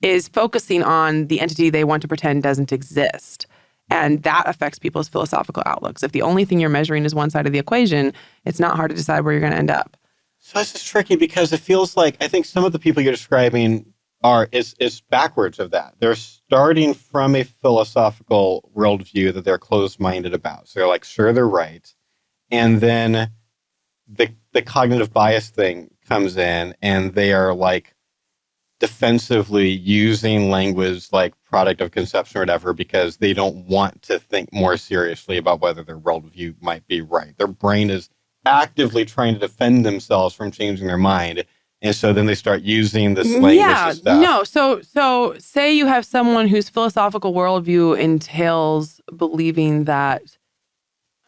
is focusing on the entity they want to pretend doesn't exist. And that affects people's philosophical outlooks. If the only thing you're measuring is one side of the equation, it's not hard to decide where you're going to end up. So this is tricky because it feels like, I think some of the people you're describing is backwards of that. They're starting from a philosophical worldview that they're closed-minded about. So they're like, sure, they're right. And then the cognitive bias thing comes in and they are like, defensively using language like product of conception or whatever because they don't want to think more seriously about whether their worldview might be right. Their brain is actively trying to defend themselves from changing their mind. And so then they start using this language and stuff. No. So say you have someone whose philosophical worldview entails believing that,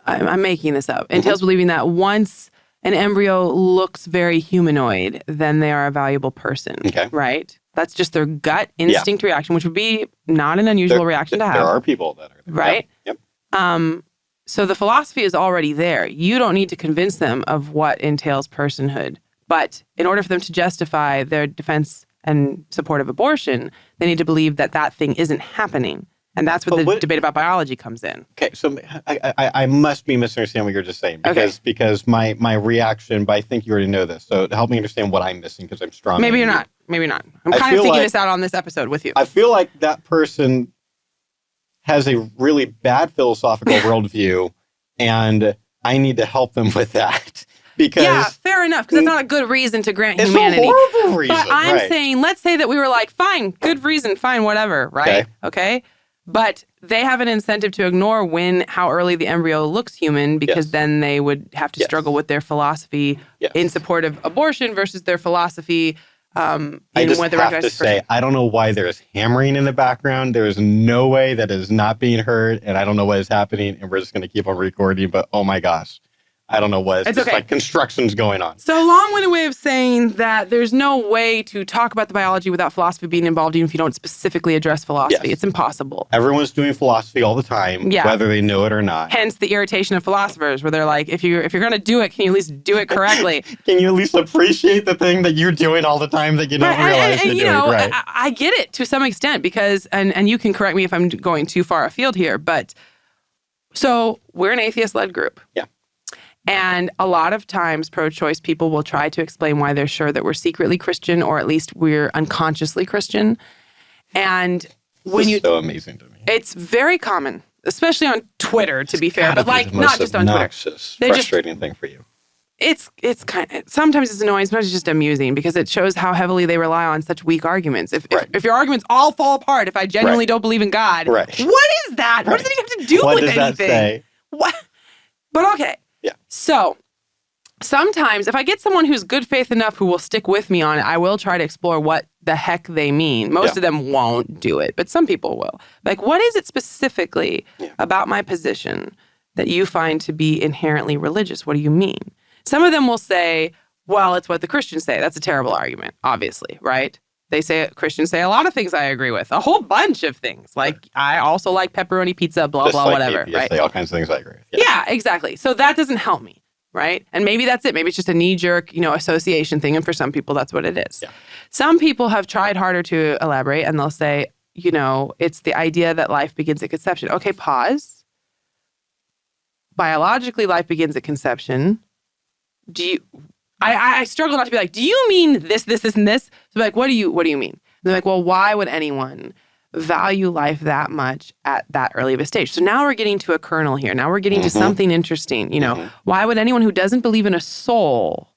I'm making this up, entails believing that once an embryo looks very humanoid, then they are a valuable person, right? That's just their gut instinct reaction, which would be not an unusual reaction to have. There are people that are there. Right? Yep. So the philosophy is already there. You don't need to convince them of what entails personhood. But in order for them to justify their defense and support of abortion, they need to believe that that thing isn't happening. And that's where the debate about biology comes in. Okay, so I must be misunderstanding what you're just saying because my reaction, but I think you already know this. So help me understand what I'm missing because I'm strong. Maybe you're not. I'm kind of thinking this out on this episode with you. I feel like that person has a really bad philosophical worldview, and I need to help them with that. Because fair enough, because it's not a good reason to grant humanity. It's a horrible reason. But I'm saying, let's say that we were like, fine, good reason, fine, whatever, right? Okay? But they have an incentive to ignore how early the embryo looks human because then they would have to struggle with their philosophy in support of abortion versus their philosophy I just have to say, I don't know why there's hammering in the background. There is no way that is not being heard, and I don't know what is happening, and we're just going to keep on recording, but oh my gosh. I don't know what. It's just like construction's going on. So long-winded way of saying that there's no way to talk about the biology without philosophy being involved, even if you don't specifically address philosophy. It's impossible. Everyone's doing philosophy all the time, whether they know it or not. Hence the irritation of philosophers, where they're like, if you're going to do it, can you at least do it correctly? Can you at least appreciate the thing that you're doing all the time that you don't realize you're doing? Right. I get it to some extent because, and you can correct me if I'm going too far afield here, but so we're an atheist-led group. Yeah. And a lot of times pro-choice people will try to explain why they're sure that we're secretly Christian, or at least we're unconsciously Christian. And when It's so amazing to me. it's very common, especially on Twitter, to be fair, Gotta but be like the most not just on Twitter. obnoxious, They just- frustrating thing for you. It's kind of, sometimes it's annoying, sometimes it's just amusing because it shows how heavily they rely on such weak arguments. If your arguments all fall apart, if I genuinely don't believe in God, what is that? What does it even have to do What with does anything? that say? What? But okay. Yeah. So sometimes if I get someone who's good faith enough who will stick with me on it, I will try to explore what the heck they mean. Most of them won't do it, but some people will. Like, what is it specifically about my position that you find to be inherently religious? What do you mean? Some of them will say, well, it's what the Christians say. That's a terrible argument, obviously, right? Christians say a lot of things I agree with, a whole bunch of things. Like, I also like pepperoni pizza, blah, Just blah, like whatever. atheists Right? say all kinds of things I agree with. Yeah, exactly. So that doesn't help me, right? And maybe that's it. Maybe it's just a knee-jerk, association thing. And for some people, that's what it is. Yeah. Some people have tried harder to elaborate, and they'll say, it's the idea that life begins at conception. Okay, pause. Biologically, life begins at conception. I struggle not to be like, do you mean this, and this? So like, what do you mean? And they're like, well, why would anyone value life that much at that early of a stage? So now we're getting to a kernel here. Now we're getting to something interesting. Why would anyone who doesn't believe in a soul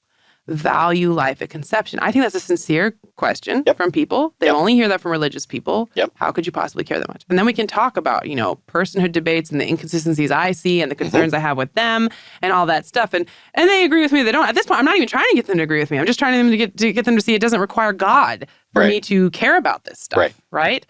value life at conception? I think that's a sincere question from people. They only hear that from religious people. How could you possibly care that much? And then we can talk about, personhood debates and the inconsistencies I see and the concerns I have with them and all that stuff. And they agree with me. They don't. At this point, I'm not even trying to get them to agree with me. I'm just trying to get them to see it doesn't require God for me to care about this stuff. Right?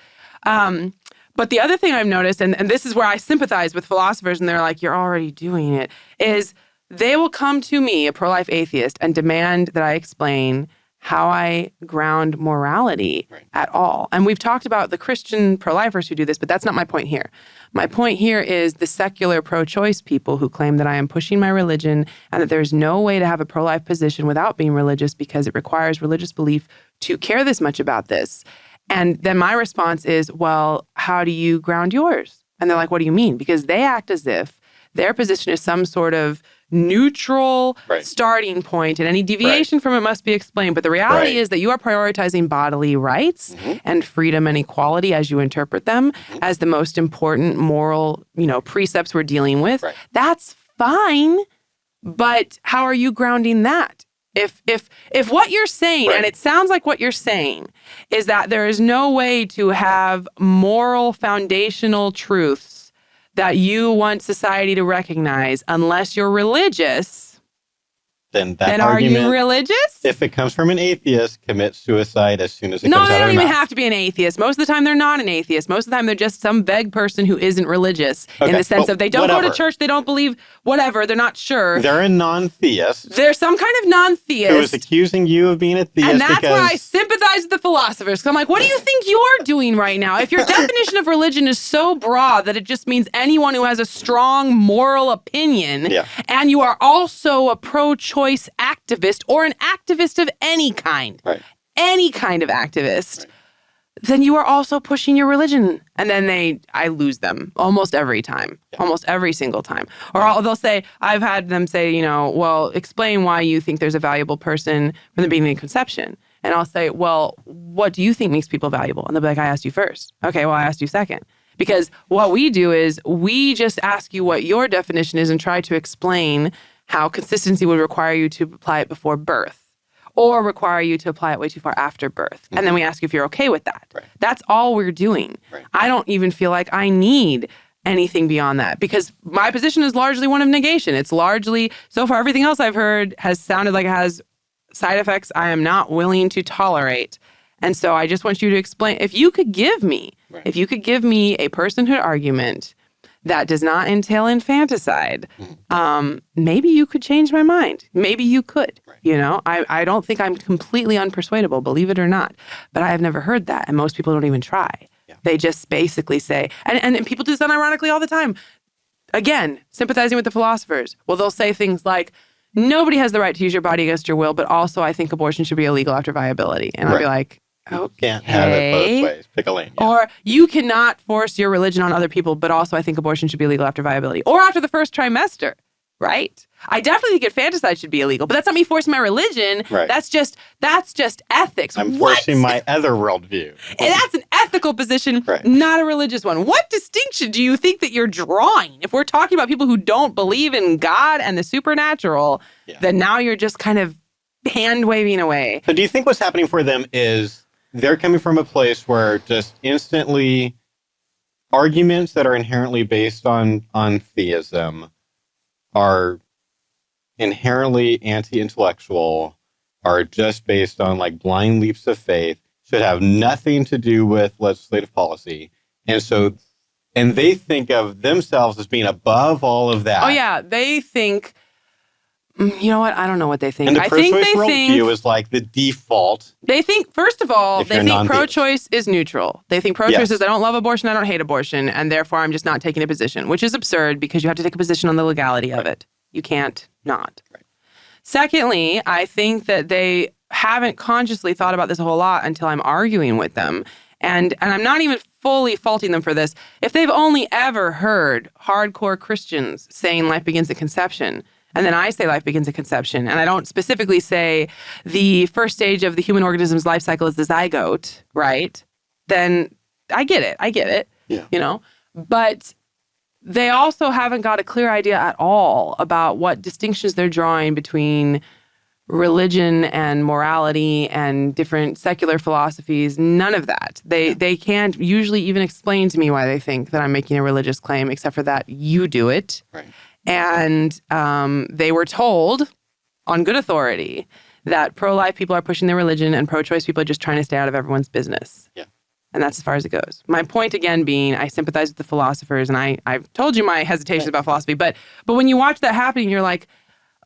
But the other thing I've noticed, and this is where I sympathize with philosophers, and they're like, you're already doing it, is they will come to me, a pro-life atheist, and demand that I explain how I ground morality at all. And we've talked about the Christian pro-lifers who do this, but that's not my point here. My point here is the secular pro-choice people who claim that I am pushing my religion and that there's no way to have a pro-life position without being religious because it requires religious belief to care this much about this. And then my response is, well, how do you ground yours? And they're like, what do you mean? Because they act as if their position is some sort of neutral starting point, and any deviation from it must be explained. But the reality is that you are prioritizing bodily rights and freedom and equality as you interpret them as the most important moral, precepts we're dealing with. That's fine. But how are you grounding that? If what you're saying, and it sounds like what you're saying, is that there is no way to have moral foundational truths that you want society to recognize unless you're religious, then are you religious? If it comes from an atheist, commit suicide as soon as it No, comes they out of don't their even mouth. have to be an atheist. Most of the time, they're not an atheist. Most of the time, they're just some vague person who isn't religious in the sense of they don't go to church, they don't believe whatever, they're not sure. They're a non-theist. They're some kind of non-theist. Who is accusing you of being a theist. And that's why I sympathize with the philosophers. Because I'm like, what do you think you're doing right now? If your definition of religion is so broad that it just means anyone who has a strong moral opinion, and you are also a pro-choice activist or an activist of any kind, any kind of activist, then you are also pushing your religion. And then I lose them almost every time, almost every single time. Or they'll say, I've had them say, well, explain why you think there's a valuable person from the beginning of conception. And I'll say, well, what do you think makes people valuable? And they'll be like, I asked you first. Okay, well, I asked you second. Because what we do is we just ask you what your definition is and try to explain how consistency would require you to apply it before birth or require you to apply it way too far after birth. And then we ask you if you're okay with that. That's all we're doing. I don't even feel like I need anything beyond that because my position is largely one of negation. It's largely, so far, everything else I've heard has sounded like it has side effects I am not willing to tolerate. And so I just want you to explain, if you could give me a personhood argument that does not entail infanticide, maybe you could change my mind. Maybe you could. I don't think I'm completely unpersuadable, believe it or not. But I have never heard that, and most people don't even try. They just basically say, and people do this unironically all the time. Again, sympathizing with the philosophers. Well, they'll say things like, nobody has the right to use your body against your will, but also I think abortion should be illegal after viability. And I'll be like, okay. Can't have it both ways. Pick a lane. Or you cannot force your religion on other people, but also I think abortion should be legal after viability or after the first trimester. right? I definitely think infanticide should be illegal, but that's not me forcing my religion. Right. That's just ethics. I'm forcing my other worldview. And that's an ethical position, Right. not a religious one. What distinction do you think that you're drawing? If we're talking about people who don't believe in God and the supernatural, then now you're just kind of hand waving away. So do you think what's happening for them is they're coming from a place where just instantly arguments that are inherently based on theism are inherently anti-intellectual, are just based on like blind leaps of faith, should have nothing to do with legislative policy. And they think of themselves as being above all of that. Oh, yeah. They think, you know what? I don't know what they think. And the I think pro-choice they worldview is like the default. They think, first of all, they think non-theist. pro-choice is neutral. They think pro-choice is I don't love abortion, I don't hate abortion, and therefore I'm just not taking a position, which is absurd because you have to take a position on the legality of it. You can't not. Right. Secondly, I think that they haven't consciously thought about this a whole lot until I'm arguing with them. And I'm not even fully faulting them for this. If they've only ever heard hardcore Christians saying life begins at conception, and then I say life begins at conception, and I don't specifically say the first stage of the human organism's life cycle is the zygote, right? Then I get it, you know? But they also haven't got a clear idea at all about what distinctions they're drawing between religion and morality and different secular philosophies. None of that. They can't usually even explain to me why they think that I'm making a religious claim, except for that you do it. Right. And they were told on good authority that pro-life people are pushing their religion and pro-choice people are just trying to stay out of everyone's business. Yeah. And that's as far as it goes. My point again being, I sympathize with the philosophers, and I've told you my hesitations about philosophy, but when you watch that happening, you're like,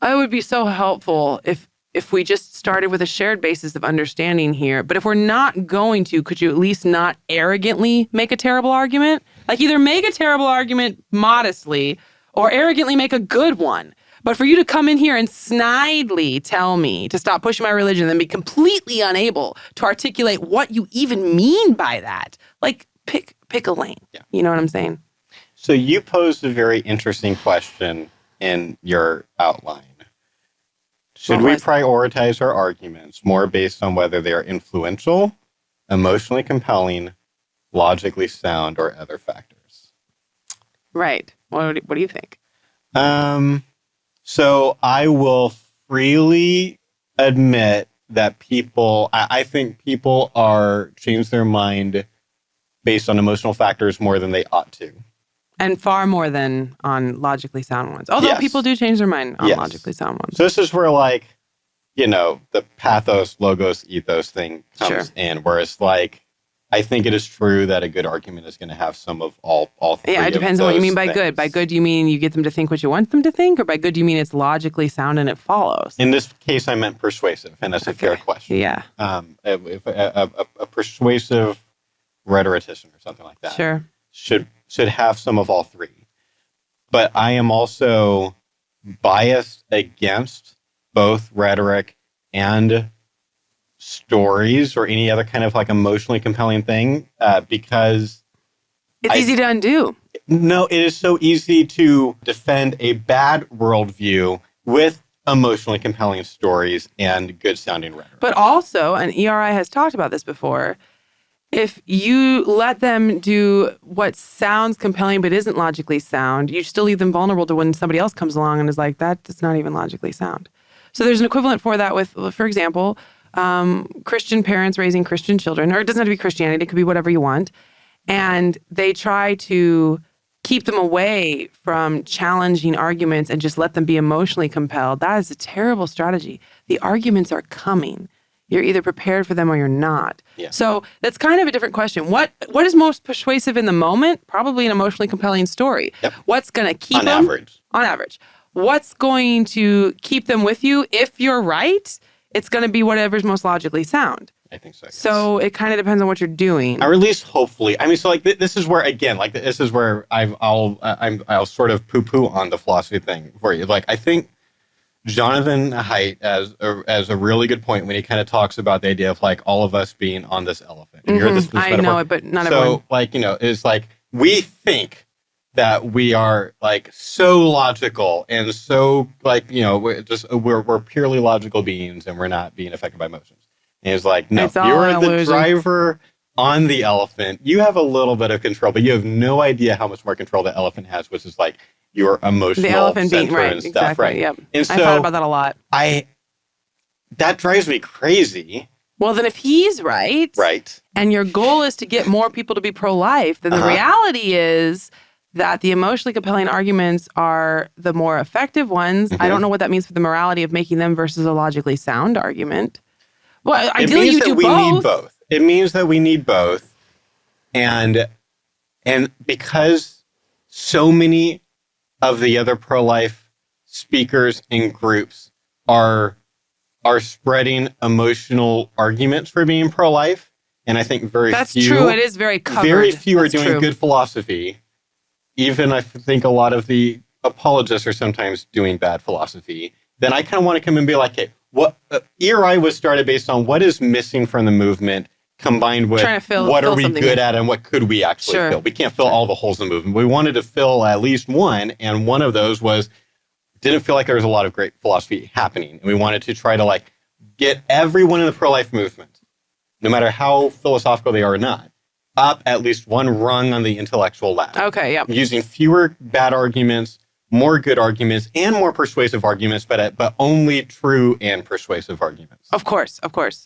oh, it would be so helpful if we just started with a shared basis of understanding here. But if we're not going to, could you at least not arrogantly make a terrible argument? Like either make a terrible argument modestly or arrogantly make a good one. But for you to come in here and snidely tell me to stop pushing my religion and then be completely unable to articulate what you even mean by that, like pick a lane. Yeah. You know what I'm saying? So you posed a very interesting question in your outline. Should we prioritize our arguments more based on whether they are influential, emotionally compelling, logically sound, or other factors? Right. What do you think? So I will freely admit that I think people change their mind based on emotional factors more than they ought to. And far more than on logically sound ones. Although people do change their mind on logically sound ones. So this is where the pathos, logos, ethos thing comes in. Whereas I think it is true that a good argument is going to have some of all three. Yeah, it depends on what you mean by good. By good, do you mean you get them to think what you want them to think? Or by good, do you mean it's logically sound and it follows? In this case, I meant persuasive, and that's a fair question. Yeah. If a persuasive rhetorician or something like that should have some of all three. But I am also biased against both rhetoric and stories or any other kind of emotionally compelling thing because it's easy to undo. No, it is so easy to defend a bad worldview with emotionally compelling stories and good sounding rhetoric. But also, and ERI has talked about this before, if you let them do what sounds compelling but isn't logically sound, you still leave them vulnerable to when somebody else comes along and is like, that's not even logically sound. So there's an equivalent for that with, for example, Christian parents raising Christian children, or it doesn't have to be Christianity, it could be whatever you want. And they try to keep them away from challenging arguments and just let them be emotionally compelled. That is a terrible strategy. The arguments are coming. You're either prepared for them or you're not. Yeah. So that's kind of a different question. What is most persuasive in the moment? Probably an emotionally compelling story. Yep. What's going to keep them? On average. What's going to keep them with you? If you're right, it's going to be whatever's most logically sound. I think so. Yes. So it kind of depends on what you're doing. Or at least hopefully. I mean, so this is where, again, this is where I'll sort of poo-poo on the philosophy thing for you. I think Jonathan Haidt as a really good point when he kind of talks about the idea of all of us being on this elephant. And you're this I know it, but not everyone. So it's we think that we are like so logical and so like, we're purely logical beings and we're not being affected by emotions. And he's like, no, you're the driver on the elephant. You have a little bit of control, but you have no idea how much more control the elephant has, which is like your emotional the elephant being, right, and stuff, exactly, right? Yep. And so I thought about that a lot. That drives me crazy. Well, then if he's right, and your goal is to get more people to be pro-life, then the reality is that the emotionally compelling arguments are the more effective ones. I don't know what that means for the morality of making them versus a logically sound argument. Well, ideally you do both. Need both. It means that we need both. And because so many of the other pro-life speakers and groups are spreading emotional arguments for being pro-life, and I think That's true. It is very covered. Very few are doing true. Good philosophy. Even I think a lot of the apologists are sometimes doing bad philosophy. Then I kind of want to come and be like, hey, what ERI was started based on what is missing from the movement combined with what are we good at and what could we actually fill. We can't fill all the holes in the movement. We wanted to fill at least one, and one of those was didn't feel like there was a lot of great philosophy happening. And we wanted to try to like get everyone in the pro-life movement, no matter how philosophical they are or not, up at least one rung on the intellectual ladder. Okay, yeah. Using fewer bad arguments, more good arguments, and more persuasive arguments, but only true and persuasive arguments. Of course.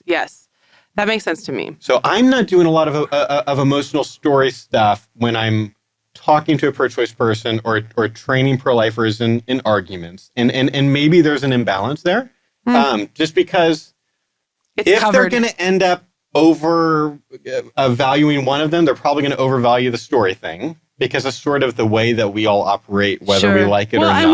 Yes. That makes sense to me. So I'm not doing a lot of emotional story stuff when I'm talking to a pro-choice person or training pro-lifers in arguments. And maybe there's an imbalance there. Just because if they're going to end up valuing one of them, they're probably going to overvalue the story thing because it's sort of the way that we all operate, whether we like it or not. Well, and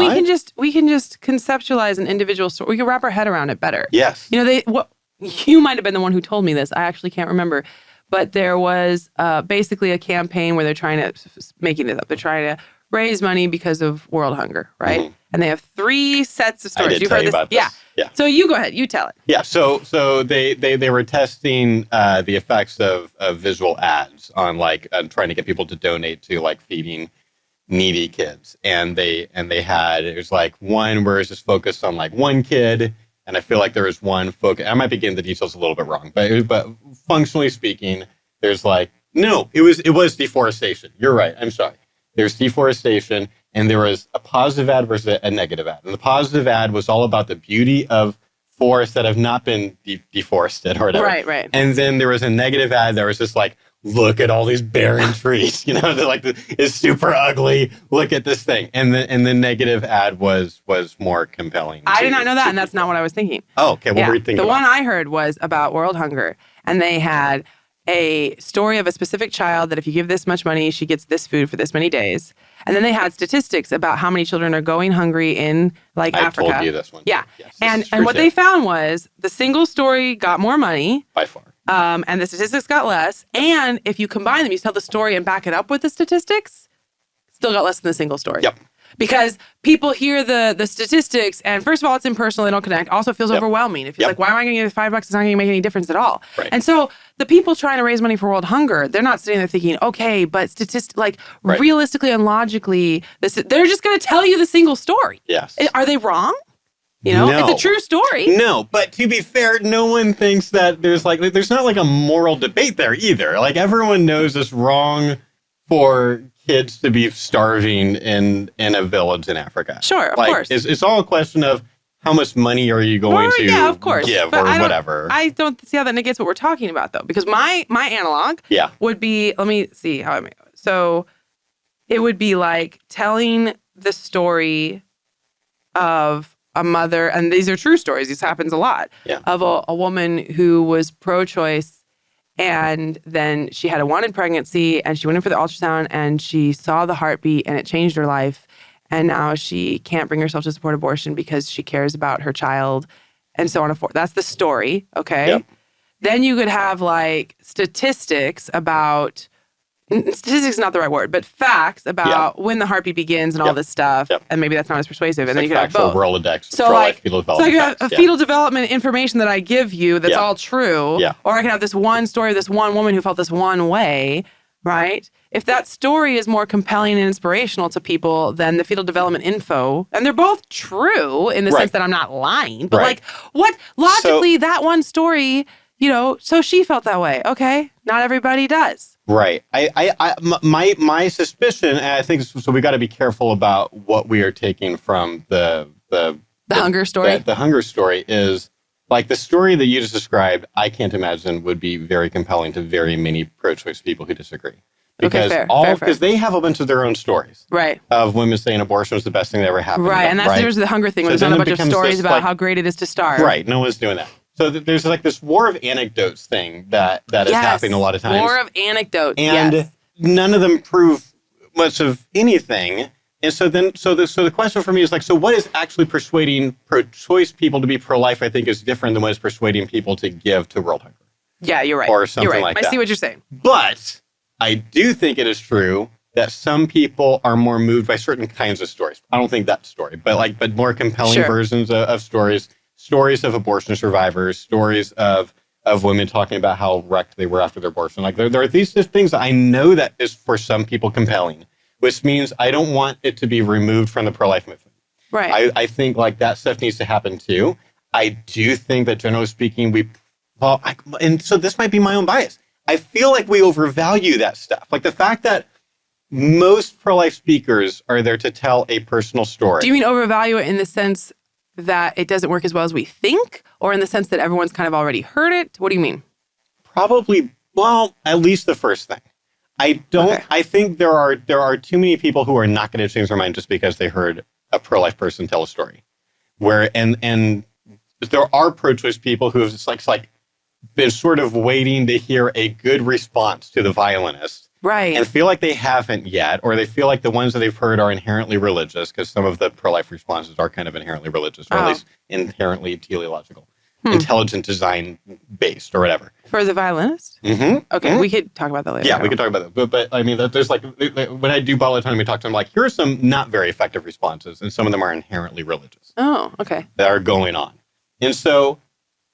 we can just conceptualize an individual story. We can wrap our head around it better. Yes. You might have been the one who told me this. I actually can't remember. But there was basically a campaign where they're trying to, making this up, they're trying to raise money because of world hunger, right? Mm-hmm. And they have 3 sets of stories. I did tell you about this. Yeah. So you go ahead. You tell it. Yeah. So they were testing the effects of visual ads on trying to get people to donate to like feeding needy kids. And they had, it was like one where it's just focused on like one kid. And I feel like there was one focus. I might be getting the details a little bit wrong, but functionally speaking, there's like, no, it was deforestation. You're right. I'm sorry. There's deforestation, and there was a positive ad versus a negative ad. And the positive ad was all about the beauty of forests that have not been deforested or whatever. Right. And then there was a negative ad that was just like, look at all these barren trees. They're like, it's super ugly. Look at this thing. And the negative ad was more compelling. I did not know that, and that's not what I was thinking. Oh, okay. What were you thinking? The one I heard was about world hunger, and they had a story of a specific child that if you give this much money, she gets this food for this many days. And then they had statistics about how many children are going hungry in Africa. I told you this one. Yeah. Yes, and what they found was the single story got more money. By far. And the statistics got less. And if you combine them, you tell the story and back it up with the statistics, still got less than the single story. Yep. Because people hear the statistics, and first of all, it's impersonal, they don't connect. Also, it feels overwhelming. It feels like, why am I going to give $5? It's not going to make any difference at all. Right. And so the people trying to raise money for world hunger, they're not sitting there thinking, okay, but realistically and logically, they're just going to tell you the single story. Yes. Are they wrong? No. It's a true story. No, but to be fair, no one thinks that there's not like a moral debate there either. Like everyone knows it's wrong for kids to be starving in a village in Africa. Sure, of course. It's all a question of how much money are you going to give or whatever. I don't see how that negates what we're talking about, though, because my analog would be, let me see how I make it. So it would be like telling the story of a mother, and these are true stories, this happens a lot, of a woman who was pro-choice, and then she had a wanted pregnancy, and she went in for the ultrasound, and she saw the heartbeat, and it changed her life. And now she can't bring herself to support abortion because she cares about her child, and so on and so forth. That's the story, okay? Yep. Then you could have statistics about, statistics is not the right word, but facts about when the heartbeat begins and all this stuff, and maybe that's not as persuasive. And then you could have both. Rolodex, fetal development. So I could have a fetal development information that I give you that's all true, or I can have this one story of this one woman who felt this one way, right? if that story is more compelling and inspirational to people than the fetal development info, and they're both true in the sense that I'm not lying, but like what logically that one story, so she felt that way. Okay. Not everybody does. Right. My suspicion, and I think so, we got to be careful about what we are taking from the hunger story. The hunger story is like the story that you just described. I can't imagine would be very compelling to very many pro-choice people who disagree, because because they have a bunch of their own stories, right? Of women saying abortion was the best thing that ever happened, right? And that's the hunger thing. Where there's not a bunch of stories about how great it is to starve, right? No one's doing that. So there's like this war of anecdotes thing that is happening a lot of times. War of anecdotes, and none of them prove much of anything. And so the question for me is like, so what is actually persuading pro-choice people to be pro-life? I think is different than what is persuading people to give to world hunger. Yeah, you're right. Or something like that. I see what you're saying. But I do think it is true that some people are more moved by certain kinds of stories. I don't think that story, but more compelling versions of stories. Stories of abortion survivors, stories of women talking about how wrecked they were after their abortion. Like there are these things that I know that is for some people compelling, which means I don't want it to be removed from the pro-life movement. Right. I think like that stuff needs to happen too. I do think that generally speaking, and so this might be my own bias. I feel like we overvalue that stuff. Like the fact that most pro-life speakers are there to tell a personal story. Do you mean overvalue it in the sense that it doesn't work as well as we think, or in the sense that everyone's kind of already heard it? What do you mean? Probably, well, at least the first thing. I think there are too many people who are not going to change their mind just because they heard a pro-life person tell a story. And there are pro-choice people who have just like been sort of waiting to hear a good response to the violinist. Right. And feel like they haven't yet, or they feel like the ones that they've heard are inherently religious, because some of the pro-life responses are kind of inherently religious, or at least inherently teleological, intelligent design based, or whatever. For the violinist? Mm-hmm. Okay, we could talk about that later. Yeah, we could talk about that. But I mean, there's like, when I do ball autonomy talk to them, like, here are some not very effective responses, and some of them are inherently religious. Oh, okay. That are going on. And so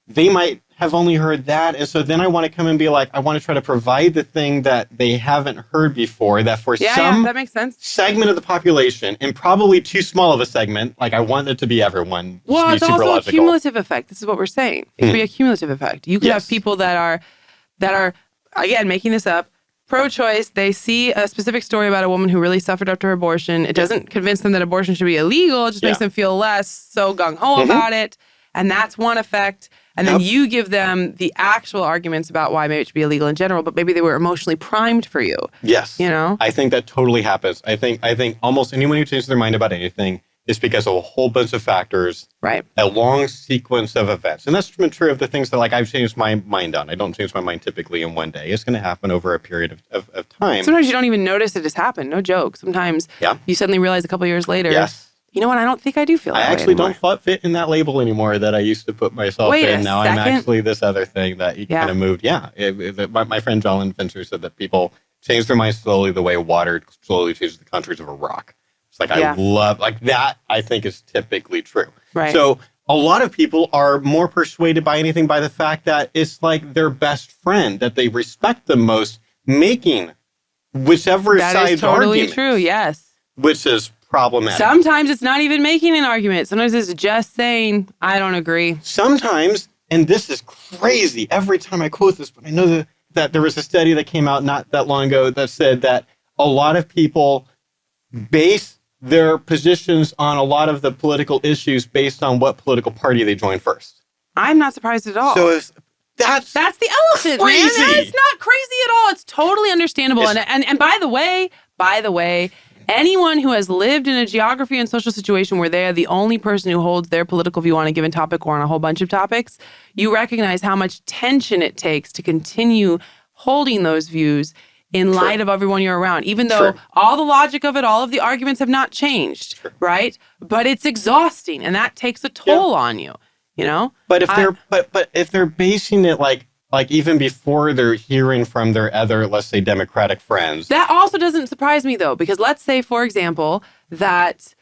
they might have only heard that. And so then I want to come and be like, I want to try to provide the thing that they haven't heard before, that for some that makes sense. segment of the population, and probably too small of a segment, like I want it to be everyone. Well, it's also a cumulative effect. This is what we're saying. It could be a cumulative effect. You could have people that are, again, making this up, pro-choice. They see a specific story about a woman who really suffered after abortion. It doesn't convince them that abortion should be illegal. It just makes them feel less so gung-ho about it. And that's one effect. And then you give them the actual arguments about why maybe it should be illegal in general, but maybe they were emotionally primed for you. Yes. You know? I think that totally happens. I think almost anyone who changes their mind about anything is because of a whole bunch of factors. Right. A long sequence of events. And that's been true of the things that like I've changed my mind on. I don't change my mind typically in one day. It's going to happen over a period of time. Sometimes you don't even notice it has happened. No joke. Sometimes you suddenly realize a couple years later. Yes. You know what? I don't think I do feel that way I actually anymore. don't fit in that label anymore that I used to put myself in. Now I'm actually this other thing that you kind of moved. Yeah. My friend John Fincher said that people change their minds slowly the way water slowly changes the contours of a rock. It's like, I love, like that, I think is typically true. Right. So a lot of people are more persuaded by anything by the fact that it's like their best friend, that they respect the most, making whichever side's argument. That is totally true, yes. Which is problematic. Sometimes it's not even making an argument. Sometimes it's just saying, I don't agree. Sometimes, and this is crazy, every time I quote this, but I know that there was a study that came out not that long ago that said that a lot of people base their positions on a lot of the political issues based on what political party they join first. I'm not surprised at all. So that's the elephant, crazy. Man. It's not crazy at all. It's totally understandable. And by the way, anyone who has lived in a geography and social situation where they are the only person who holds their political view on a given topic or on a whole bunch of topics, you recognize how much tension it takes to continue holding those views in light of everyone you're around, even though all the logic of it, all of the arguments have not changed, right? But it's exhausting, and that takes a toll on you, you know? But if they're basing it like even before they're hearing from their other, let's say, Democratic friends. That also doesn't surprise me, though, because let's say, for example, that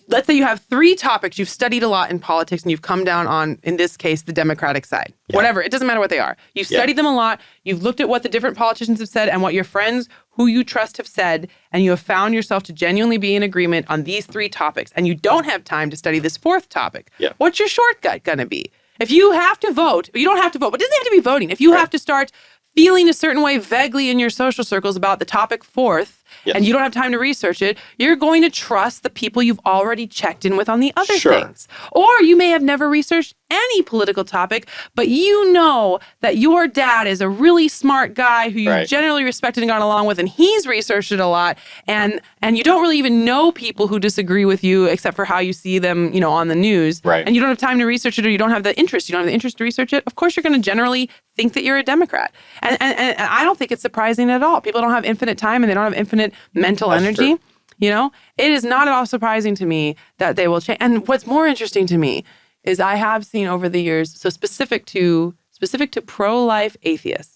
let's say you have 3 topics you've studied a lot in politics and you've come down on, in this case, the Democratic side. Whatever, it doesn't matter what they are. You've studied them a lot. You've looked at what the different politicians have said and what your friends who you trust have said, and you have found yourself to genuinely be in agreement on these 3 topics, and you don't have time to study this 4th topic. What's your shortcut going to be? If you have to vote, you don't have to vote, but it doesn't have to be voting. If you have to start feeling a certain way vaguely in your social circles about the topic 4th, and you don't have time to research it, you're going to trust the people you've already checked in with on the other things. Or you may have never researched any political topic, but you know that your dad is a really smart guy who you generally respected and got along with, and he's researched it a lot, and you don't really even know people who disagree with you except for how you see them, you know, on the news, and you don't have time to research it, or you don't have the interest to research it. Of course, you're going to generally think that you're a Democrat. And I don't think it's surprising at all. People don't have infinite time and they don't have infinite mental energy. True. You know, it is not at all surprising to me that they will change. And what's more interesting to me is I have seen over the years, so specific to pro-life atheists.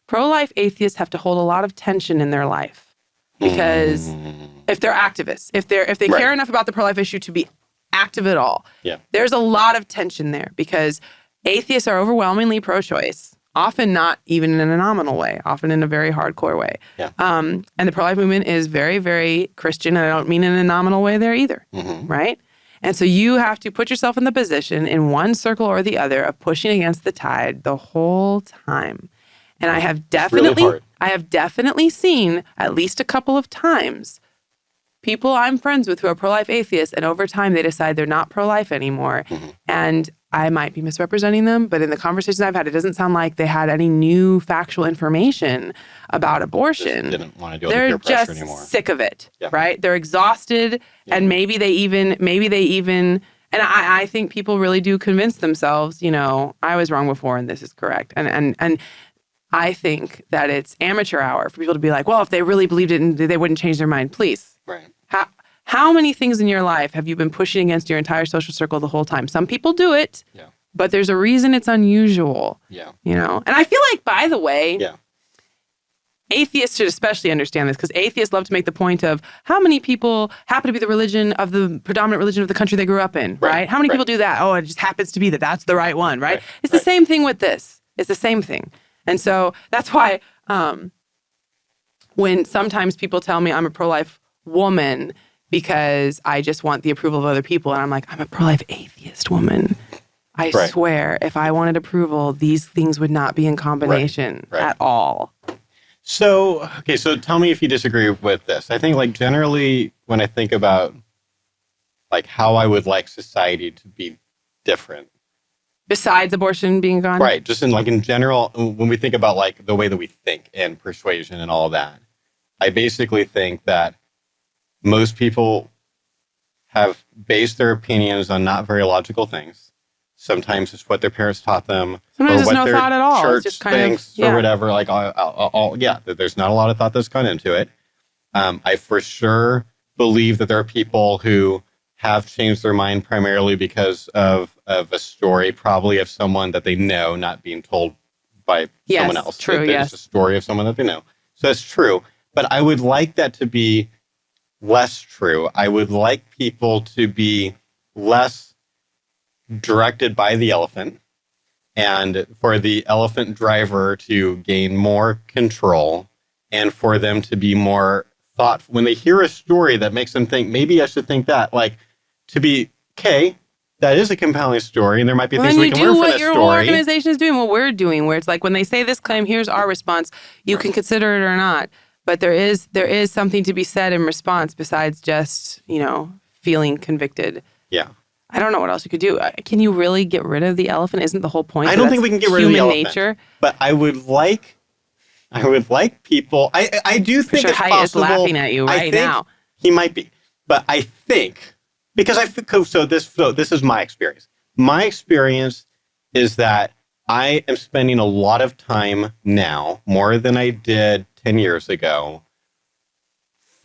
Pro-life atheists have to hold a lot of tension in their life because if they're activists, if they care enough about the pro-life issue to be active at all, there's a lot of tension there because atheists are overwhelmingly pro-choice. Often not even in a nominal way, often in a very hardcore way. And the pro-life movement is very, very Christian, and I don't mean in a nominal way there either, right? And so you have to put yourself in the position in one circle or the other of pushing against the tide the whole time. And I have definitely seen at least a couple of times people I'm friends with who are pro-life atheists, and over time they decide they're not pro-life anymore. And I might be misrepresenting them, but in the conversations I've had, it doesn't sound like they had any new factual information about abortion. Just didn't want to deal with peer pressure anymore. They're just sick of it, right? They're exhausted, and maybe they even, and I think people really do convince themselves, you know, I was wrong before and this is correct. And I think that it's amateur hour for people to be like, well, if they really believed it, they wouldn't change their mind. Please. Right. How many things in your life have you been pushing against your entire social circle the whole time? Some people do it, but there's a reason it's unusual. You know? And I feel like, by the way, atheists should especially understand this, because atheists love to make the point of how many people happen to be the predominant religion of the country they grew up in, right? How many people do that? Oh, it just happens to be that that's the right one, right? It's the same thing with this. It's the same thing. And so that's why when sometimes people tell me I'm a pro-life woman because I just want the approval of other people, and I'm like, I'm a pro-life atheist woman. I swear, if I wanted approval, these things would not be in combination at all. So tell me if you disagree with this. I think, like, generally when I think about like how I would like society to be different. Besides abortion being gone? Right. Just in general, when we think about like the way that we think and persuasion and all that, I basically think that most people have based their opinions on not very logical things. Sometimes it's what their parents taught them. Sometimes or what there's no their thought at all. church It's just kind thinks of, or whatever. Like, there's not a lot of thought that's gone into it. I for sure believe that there are people who have changed their mind primarily because of a story, probably of someone that they know, not being told by someone else. True, It's a story of someone that they know. So that's true. But I would like that to be less true. I would like people to be less directed by the elephant, and for the elephant driver to gain more control, and for them to be more thoughtful. When they hear a story that makes them think, maybe I should think that, like, to be, okay, that is a compelling story, and there might be things we can learn from this story. Then you do what your organization is doing, what we're doing, where it's like when they say this claim, here's our response. You can consider it or not. But there is something to be said in response besides just, feeling convicted. Yeah. I don't know what else you could do. Can you really get rid of the elephant? Isn't the whole point? I don't think we can get rid of the elephant. Human nature. But I would like people. I do think it's possible. Is laughing at you right now. He might be, but I think because this is my experience. My experience is that I am spending a lot of time now, more than I did 10 years ago,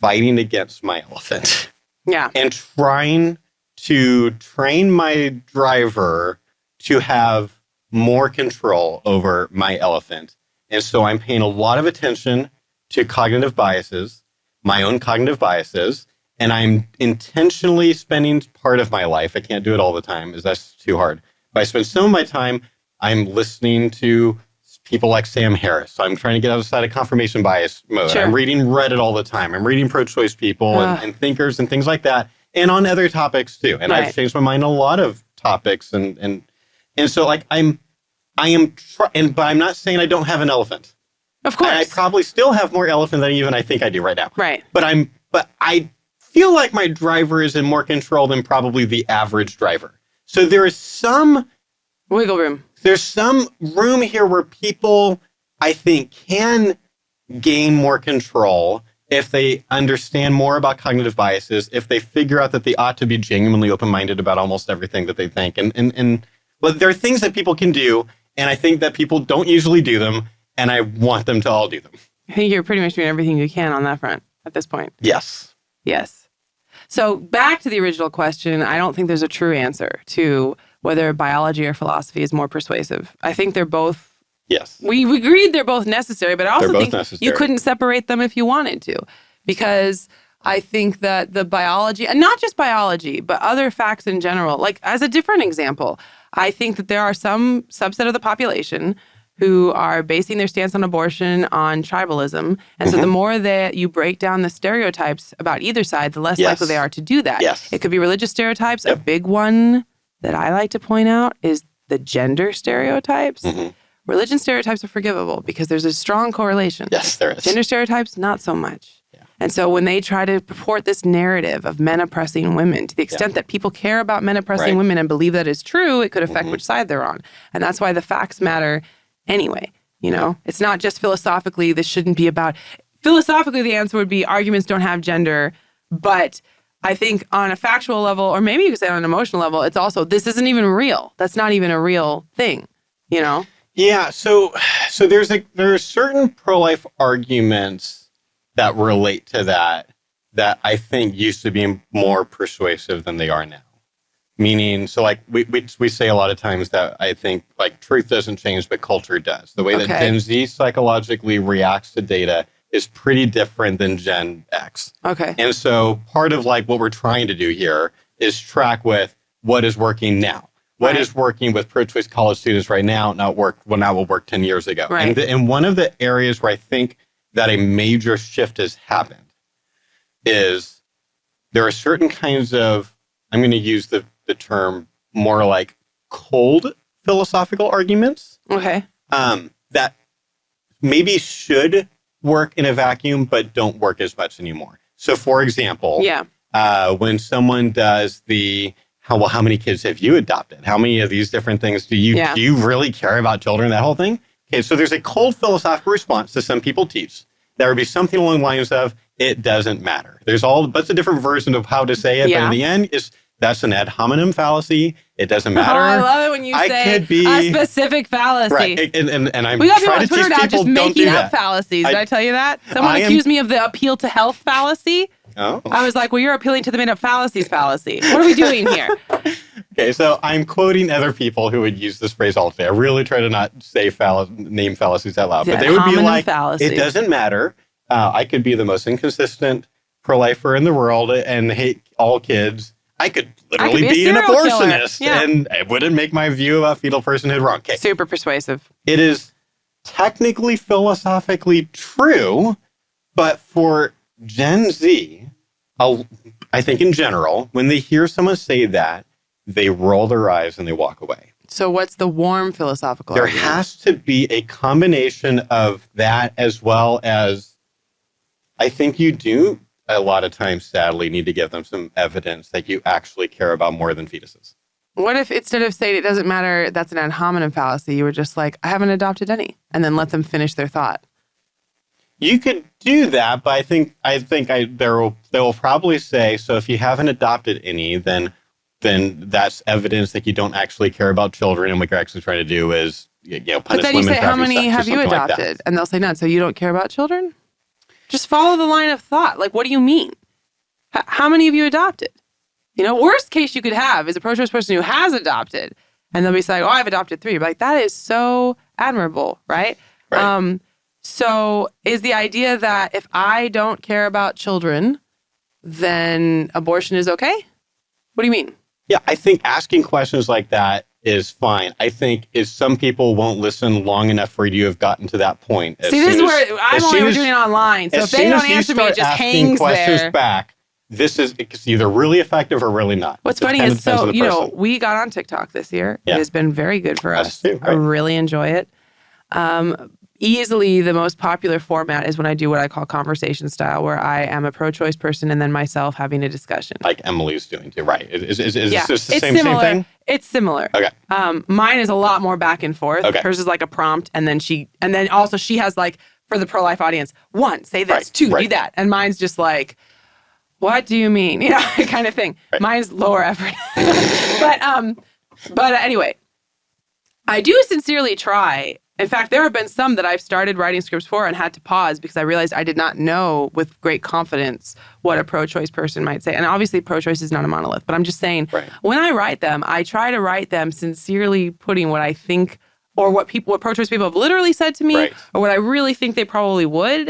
fighting against my elephant. Yeah. And trying to train my driver to have more control over my elephant. And so I'm paying a lot of attention to cognitive biases, my own cognitive biases, and I'm intentionally spending part of my life, I can't do it all the time, as that's too hard, but I spend some of my time, I'm listening to people like Sam Harris. So I'm trying to get outside of confirmation bias mode. Sure. I'm reading Reddit all the time. I'm reading pro-choice people and thinkers and things like that, and on other topics too. And I've changed my mind on a lot of topics, and so like but I'm not saying I don't have an elephant. Of course. I probably still have more elephant than even I think I do right now. Right. But I feel like my driver is in more control than probably the average driver. So there is some wiggle room. There's some room here where people, I think, can gain more control if they understand more about cognitive biases, if they figure out that they ought to be genuinely open-minded about almost everything that they think. And but there are things that people can do, and I think that people don't usually do them, and I want them to all do them. I think you're pretty much doing everything you can on that front at this point. Yes. Yes. So back to the original question, I don't think there's a true answer to whether biology or philosophy is more persuasive. I think they're both. Yes. We agreed they're both necessary, but I also think necessary. You couldn't separate them if you wanted to, because I think that the biology, and not just biology, but other facts in general, like as a different example, I think that there are some subset of the population who are basing their stance on abortion on tribalism. And so the more that you break down the stereotypes about either side, the less likely they are to do that. Yes. It could be religious stereotypes. A big one that I like to point out is the gender stereotypes. Religion stereotypes are forgivable because there's a strong correlation. Yes, there is. Gender stereotypes, not so much. And so when they try to purport this narrative of men oppressing women, to the extent that people care about men oppressing women and believe that is true, it could affect which side they're on. And that's why the facts matter anyway. You know, it's not just philosophically, this shouldn't be about. Philosophically, the answer would be arguments don't have gender. But I think on a factual level, or maybe you could say on an emotional level, it's also, this isn't even real. That's not even a real thing, you know? Yeah. So there are certain pro-life arguments that relate to that I think used to be more persuasive than they are now. Meaning, so like we say a lot of times that I think like truth doesn't change, but culture does. The way that Gen Z psychologically reacts to data is pretty different than Gen X. Okay. And so part of like what we're trying to do here is track with what is working now. What is working with pro-choice college students right now, now will work 10 years ago. Right. And one of the areas where I think that a major shift has happened is there are certain kinds of, I'm going to use the term more like cold philosophical arguments. Okay. That maybe should work in a vacuum, but don't work as much anymore. So for example, when someone does how many kids have you adopted? How many of these different things do you really care about children? That whole thing? Okay, so there's a cold philosophical response that some people teach. That would be something along the lines of, it doesn't matter. There's all bunch of different versions of how to say it, but in the end, that's an ad hominem fallacy. It doesn't matter. Oh, I love it when you say a specific fallacy. Right, and I'm we got people trying on to Twitter teach now people, just making up fallacies. Did I tell you that? Someone accused me of the appeal to health fallacy. Oh. I was like, well, you're appealing to the made up fallacies fallacy. What are we doing here? Okay, so I'm quoting other people who would use this phrase all day. I really try to not say name fallacies out loud, but they would be like, it doesn't matter. I could be the most inconsistent pro-lifer in the world and hate all kids. I could literally be an abortionist, and it wouldn't make my view about fetal personhood wrong. Okay. Super persuasive. It is technically philosophically true, but for Gen Z, I think in general, when they hear someone say that, they roll their eyes and they walk away. So what's the warm philosophical argument? There has to be a combination of that, as well as I think you do a lot of times, sadly, need to give them some evidence that you actually care about more than fetuses. What if instead of saying it doesn't matter, that's an ad hominem fallacy, you were just like, I haven't adopted any, and then let them finish their thought? You could do that, but I think they will probably say, so if you haven't adopted any, then that's evidence that you don't actually care about children, and what you're actually trying to do is punish women. But then you say, how many have you adopted? And they'll say none. So you don't care about children? Just follow the line of thought. Like, what do you mean? How many have you adopted? Worst case you could have is a pro-choice person who has adopted, and they'll be saying, oh, I've adopted 3. You're like, that is so admirable, right? So is the idea that if I don't care about children, then abortion is okay? What do you mean? Yeah, I think asking questions like that is fine. I think is some people won't listen long enough for you to have gotten to that point. See, this is where I'm only doing it online. So if they don't answer me, it just hangs there. Back, it's either really effective or really not. What's funny is, so, we got on TikTok this year. Yeah. It has been very good for us. Too, right? I really enjoy it. Easily the most popular format is when I do what I call conversation style, where I am a pro-choice person and then myself having a discussion. Like Emily's doing too, right? Is this the same thing? It's similar. Okay. Mine is a lot more back and forth. Okay. Hers is like a prompt, and then also she has like, for the pro-life audience, 1, say this, right. 2, do that. And mine's just like, what do you mean? Kind of thing. Right. Mine's lower effort. But anyway, I do sincerely try. In fact, there have been some that I've started writing scripts for and had to pause because I realized I did not know with great confidence what a pro-choice person might say. And obviously pro-choice is not a monolith, but I'm just saying, right. When I write them, I try to write them sincerely putting what I think or what pro-choice people have literally said to me, right. Or what I really think they probably would.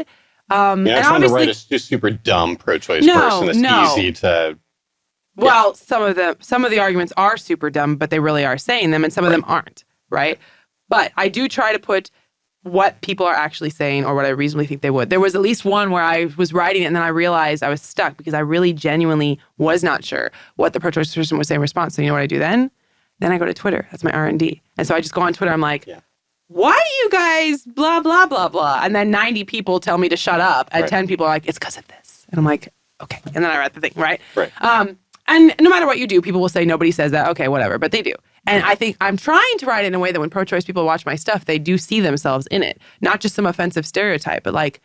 You're not trying to write a super dumb pro-choice person that's easy to... Well, some of the arguments are super dumb, but they really are saying them, and some of them aren't, right? But I do try to put what people are actually saying or what I reasonably think they would. There was at least one where I was writing it and then I realized I was stuck because I really genuinely was not sure what the pro-choice person would say in response. So you know what I do then? Then I go to Twitter. That's my R&D. And so I just go on Twitter. I'm like, why do you guys blah, blah, blah, blah? And then 90 people tell me to shut up. And 10 people are like, it's because of this. And I'm like, okay. And then I write the thing, right? Right. And no matter what you do, people will say, nobody says that. Okay, whatever. But they do. And I think I'm trying to write it in a way that when pro-choice people watch my stuff, they do see themselves in it. Not just some offensive stereotype, but like,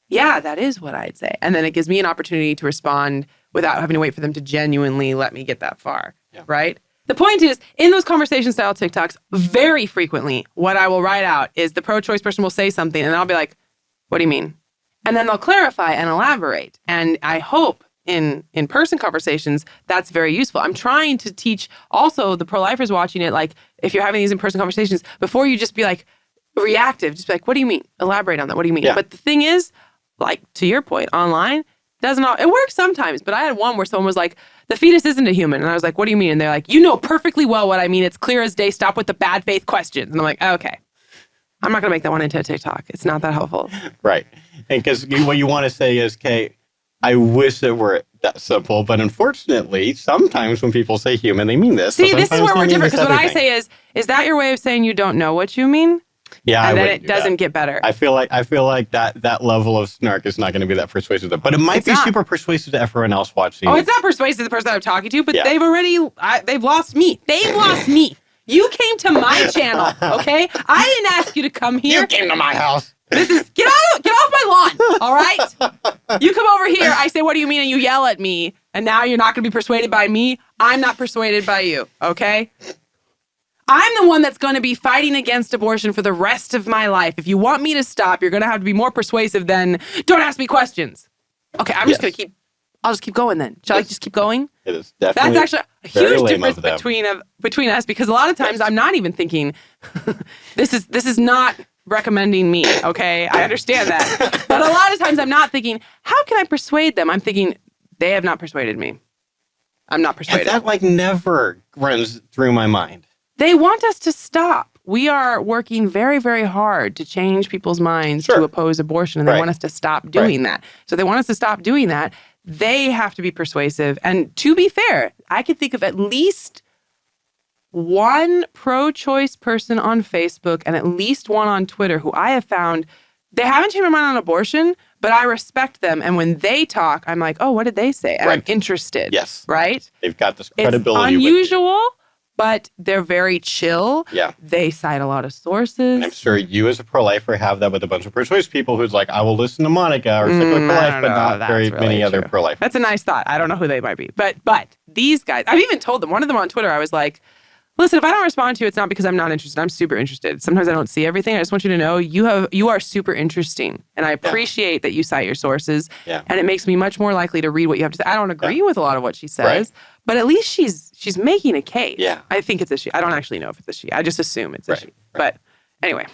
yeah, that is what I'd say. And then it gives me an opportunity to respond without having to wait for them to genuinely let me get that far, right? The point is, in those conversation style TikToks, very frequently, what I will write out is the pro-choice person will say something and I'll be like, what do you mean? And then they'll clarify and elaborate. And I hope in-person conversations, that's very useful. I'm trying to teach also the pro-lifers watching it, like if you're having these in-person conversations, before you just be like reactive, just be like, what do you mean? Elaborate on that. What do you mean? Yeah. But the thing is, like to your point, online, it works sometimes, but I had one where someone was like, the fetus isn't a human. And I was like, what do you mean? And they're like, you know perfectly well what I mean. It's clear as day. Stop with the bad faith questions. And I'm like, okay. I'm not going to make that one into a TikTok. It's not that helpful. Right. And because what you want to say is, Kate, I wish it were that simple, but unfortunately, sometimes when people say human, they mean this. See, this is where we're different, because what I say is that your way of saying you don't know what you mean? Yeah, and then it doesn't get better. I feel like that level of snark is not going to be that persuasive, but it might be super persuasive to everyone else watching. Oh, it's not persuasive to the person I'm talking to, but they've lost me. They've lost me. You came to my channel, okay? I didn't ask you to come here. You came to my house. Get off my lawn, all right? You come over here, I say, what do you mean? And you yell at me, and now you're not going to be persuaded by me. I'm not persuaded by you, okay? I'm the one that's going to be fighting against abortion for the rest of my life. If you want me to stop, you're going to have to be more persuasive than, don't ask me questions. Okay, I'll just keep going then. Shall I just keep going? It is definitely That's actually a huge difference between us, because a lot of times I'm not even thinking, this is not recommending me, okay? I understand that. But a lot of times I'm not thinking, how can I persuade them? I'm thinking, they have not persuaded me. I'm not persuaded. That never runs through my mind. They want us to stop. We are working very, very hard to change people's minds to oppose abortion, and they want us to stop doing that. So they want us to stop doing that. They have to be persuasive. And to be fair, I could think of at least one pro-choice person on Facebook and at least one on Twitter who I have found, they haven't changed their mind on abortion, but I respect them. And when they talk, I'm like, oh, what did they say? And I'm interested. Yes. Right? They've got this credibility. It's unusual, but they're very chill. Yeah. They cite a lot of sources. And I'm sure you as a pro-lifer have that with a bunch of pro-choice people who's like, I will listen to Monica or secular pro-life, but not very many other pro-lifers. That's a nice thought. I don't know who they might be. But these guys, I've even told them, one of them on Twitter, I was like, listen, if I don't respond to you, it's not because I'm not interested. I'm super interested. Sometimes I don't see everything. I just want you to know you are super interesting. And I appreciate that you cite your sources. Yeah. And it makes me much more likely to read what you have to say. I don't agree with a lot of what she says, but at least she's making a case. Yeah. I think it's a she. I don't actually know if it's a she. I just assume it's a she. But anyway,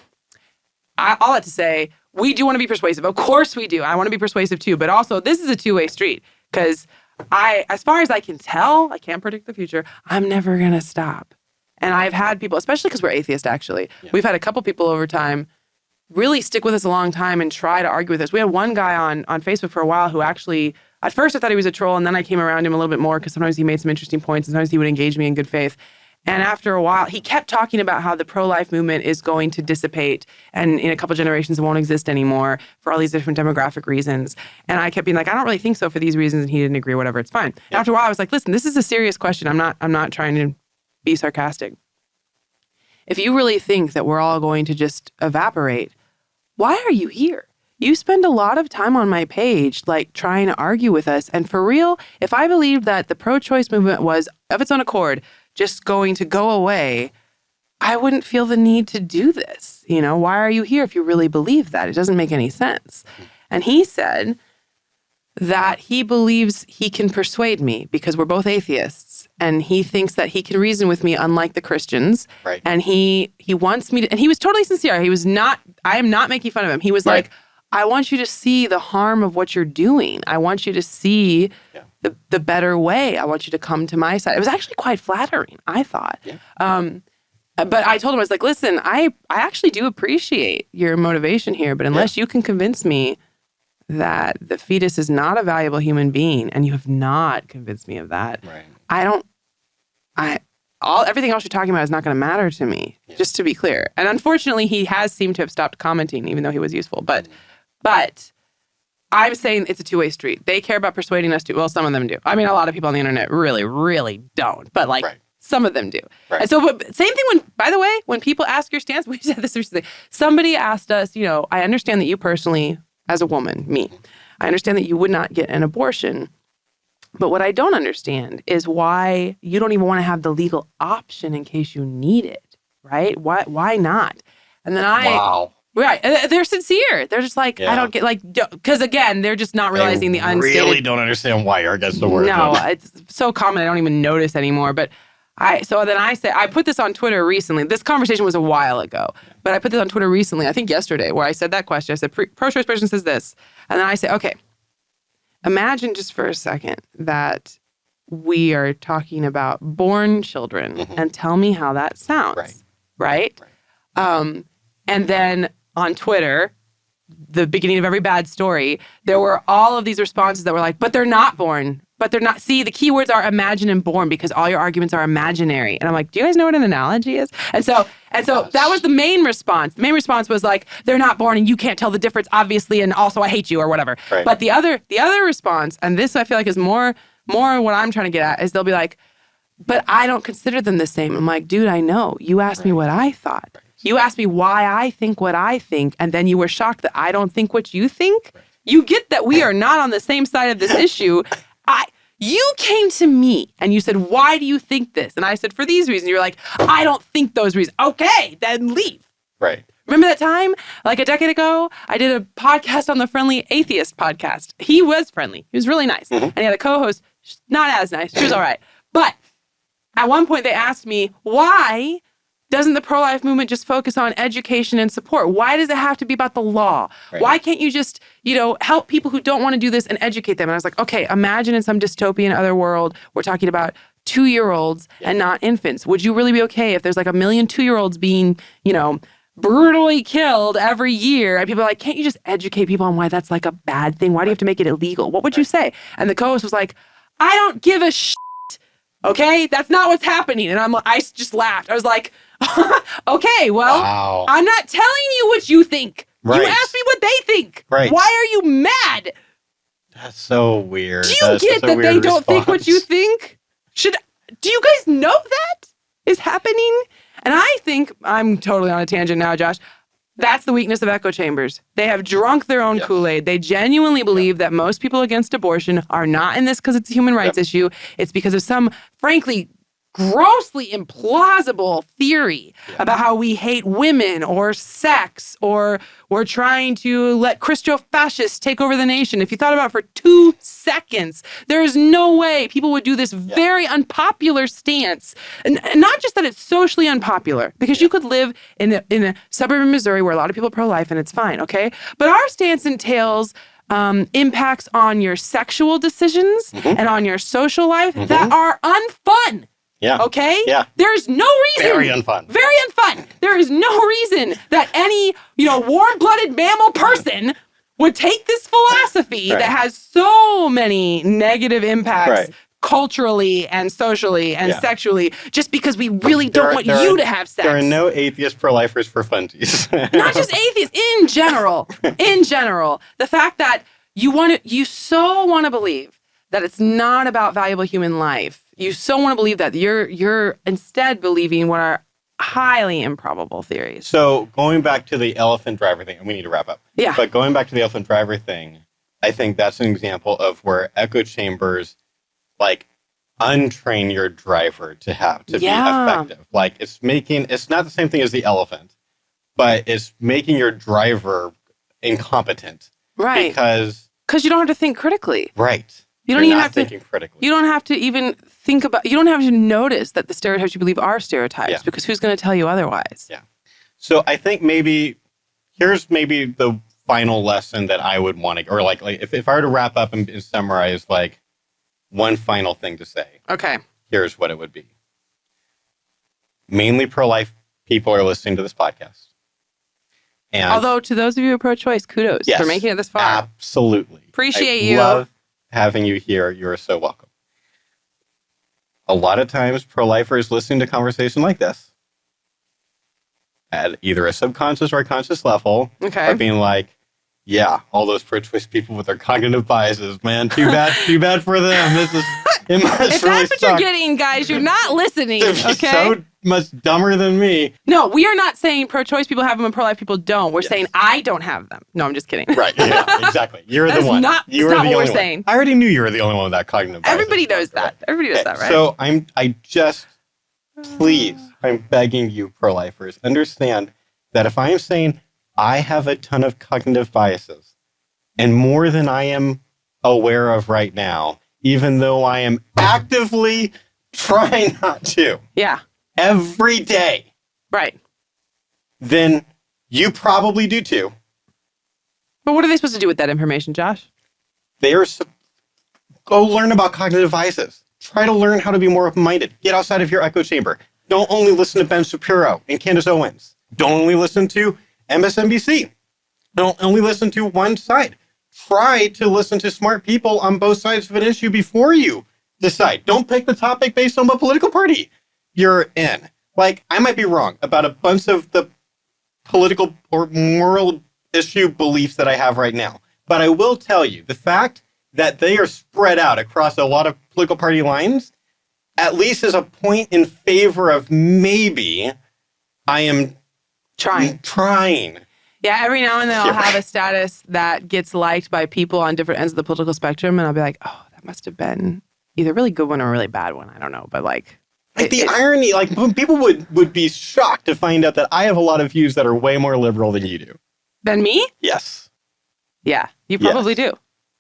all that to say, we do want to be persuasive. Of course we do. I want to be persuasive too. But also, this is a two-way street, because as far as I can tell, I can't predict the future. I'm never going to stop. And I've had people, especially because we're atheist, actually. Yeah. We've had a couple people over time really stick with us a long time and try to argue with us. We had one guy on Facebook for a while who actually, at first I thought he was a troll, and then I came around him a little bit more because sometimes he made some interesting points and sometimes he would engage me in good faith. And after a while, he kept talking about how the pro-life movement is going to dissipate and in a couple generations it won't exist anymore for all these different demographic reasons. And I kept being like, I don't really think so for these reasons, and he didn't agree, whatever, it's fine. Yeah. After a while, I was like, listen, this is a serious question. I'm not trying to be sarcastic. If you really think that we're all going to just evaporate, why are you here? You spend a lot of time on my page, like trying to argue with us. And for real, if I believed that the pro-choice movement was, of its own accord, just going to go away, I wouldn't feel the need to do this. You know, why are you here if you really believe that? It doesn't make any sense. And he said that he believes he can persuade me because we're both atheists, and he thinks that he can reason with me unlike the Christians. Right. And he wants me to, and he was totally sincere. He was not, I am not making fun of him. He was like, I want you to see the harm of what you're doing. I want you to see the better way. I want you to come to my side. It was actually quite flattering, I thought. Yeah. But I told him, I was like, listen, I actually do appreciate your motivation here, but unless you can convince me that the fetus is not a valuable human being, and you have not convinced me of that, everything else you're talking about is not going to matter to me, just to be clear. And unfortunately, he has seemed to have stopped commenting, even though he was useful. But I'm saying it's a two-way street. They care about persuading us to, well, some of them do. I mean, a lot of people on the internet really, really don't. But some of them do. Right. And so, same thing by the way, when people ask your stance, we said this recently. Somebody asked us, I understand that you personally, as a woman, me, I understand that you would not get an abortion. But what I don't understand is why you don't even want to have the legal option in case you need it, right? Why not? And then Wow. Right. They're sincere. They're just like, I don't get, because again, they're just not realizing the unstated. I really don't understand why arrogance the word. No, it's so common I don't even notice anymore. But I put this on Twitter recently. This conversation was a while ago, but I put this on Twitter recently, I think yesterday, where I said that question. I said, pro-choice person says this. And then I say, okay, imagine just for a second that we are talking about born children and tell me how that sounds. Right? And then on Twitter, the beginning of every bad story, there were all of these responses that were like, but they're not born. But they're not. See, the key words are imagine and born because all your arguments are imaginary. And I'm like, do you guys know what an analogy is? And so that was the main response. The main response was like, they're not born and you can't tell the difference, obviously, and also I hate you or whatever. Right. But the other response, and this I feel like is more what I'm trying to get at, is they'll be like, but I don't consider them the same. I'm like, dude, I know. You asked me what I thought. Right. You asked me why I think what I think, and then you were shocked that I don't think what you think. Right. You get that we are not on the same side of this issue. You came to me and you said, why do you think this? And I said, for these reasons. You're like, I don't think those reasons. Okay, then leave. Right. Remember that time, like a decade ago, I did a podcast on the Friendly Atheist podcast. He was friendly. He was really nice. And he had a co-host, not as nice. She was all right. But at one point they asked me, why doesn't the pro-life movement just focus on education and support? Why does it have to be about the law? Right. Why can't you just, help people who don't want to do this and educate them? And I was like, okay, imagine in some dystopian other world, we're talking about 2-year-olds and not infants. Would you really be okay if there's like 1 million 2-year-olds being, brutally killed every year? And people are like, can't you just educate people on why that's like a bad thing? Why do you have to make it illegal? What would you say? And the co-host was like, I don't give a shit. Okay, that's not what's happening. And I just laughed. I was like, okay, well, wow. I'm not telling you what you think. Right. You asked me what they think. Right. Why are you mad? That's so weird. Do you get that they don't think what you think? Do you guys know that is happening? And I think, I'm totally on a tangent now, Josh, that's the weakness of echo chambers. They have drunk their own Kool-Aid. They genuinely believe that most people against abortion are not in this because it's a human rights issue. It's because of some, frankly, grossly implausible theory about how we hate women or sex or we're trying to let Christo-fascists take over the nation. If you thought about it for 2 seconds, there is no way people would do this very unpopular stance. And not just that it's socially unpopular, because you could live in a suburb in Missouri where a lot of people are pro-life and it's fine, okay? But our stance entails impacts on your sexual decisions and on your social life that are unfun. Yeah. Okay? Yeah. There's no reason. Very unfun. Very unfun. There is no reason that any, warm-blooded mammal person would take this philosophy that has so many negative impacts culturally and socially and sexually just because we really don't want you to have sex. There are no atheist pro-lifers for funsies. Not just atheists, in general. In general. The fact that you so want to believe that it's not about valuable human life. You so want to believe that you're instead believing what are highly improbable theories. So going back to the elephant driver thing, and we need to wrap up. Yeah. But going back to the elephant driver thing, I think that's an example of where echo chambers untrain your driver to be effective. It's not the same thing as the elephant, but it's making your driver incompetent. Right. Because you don't have to think critically. Right. You're not thinking critically. You don't have to even think about, you don't have to notice that the stereotypes you believe are stereotypes because who's going to tell you otherwise? Yeah. So I think here's the final lesson that I would want to, or if I were to wrap up and summarize one final thing to say. Okay. Here's what it would be. Mainly pro-life people are listening to this podcast. And although to those of you who are pro-choice, kudos for making it this far. Absolutely. Appreciate you. Love having you here. You're so welcome. A lot of times pro-lifers listening to conversation like this at either a subconscious or a conscious level are being like, yeah, all those pro-choice people with their cognitive biases, man, too bad for them. It must if really that's what suck. you're getting, guys, you're not listening, okay? So much dumber than me. No, we are not saying pro-choice people have them and pro-life people don't. We're saying I don't have them. No, I'm just kidding. Right, yeah, exactly. You're the one. You That's are not the what only we're saying. I already knew you were the only one with that cognitive bias. Everybody knows that. Everybody knows that, right? So I'm begging you, pro-lifers, understand that if I am saying I have a ton of cognitive biases and more than I am aware of right now, even though I am actively trying not to. Yeah. Every day. Right. Then you probably do too. But what are they supposed to do with that information, Josh? Go learn about cognitive biases. Try to learn how to be more open-minded. Get outside of your echo chamber. Don't only listen to Ben Shapiro and Candace Owens. Don't only listen to MSNBC. Don't only listen to one side. Try to listen to smart people on both sides of an issue before you decide. Don't pick the topic based on what political party you're in. I might be wrong about a bunch of the political or moral issue beliefs that I have right now. But I will tell you, the fact that they are spread out across a lot of political party lines at least is a point in favor of maybe I am trying. Yeah, every now and then I'll have a status that gets liked by people on different ends of the political spectrum, and I'll be like, oh, that must have been either a really good one or a really bad one. I don't know, but the irony, people would be shocked to find out that I have a lot of views that are way more liberal than you do. Than me? Yes. Yeah, you probably do.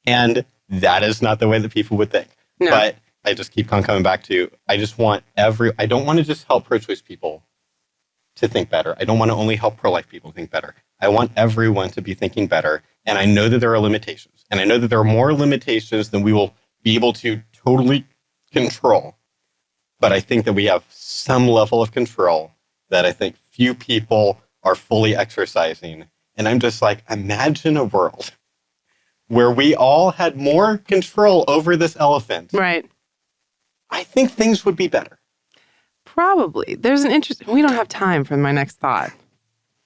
And that is not the way that people would think. No. But I just keep on coming back to, I don't want to just help pro-choice people to think better. I don't want to only help pro-life people think better. I want everyone to be thinking better. And I know that there are limitations. And I know that there are more limitations than we will be able to totally control. But I think that we have some level of control that I think few people are fully exercising. And I'm just imagine a world where we all had more control over this elephant. Right. I think things would be better. Probably. There's we don't have time for my next thought.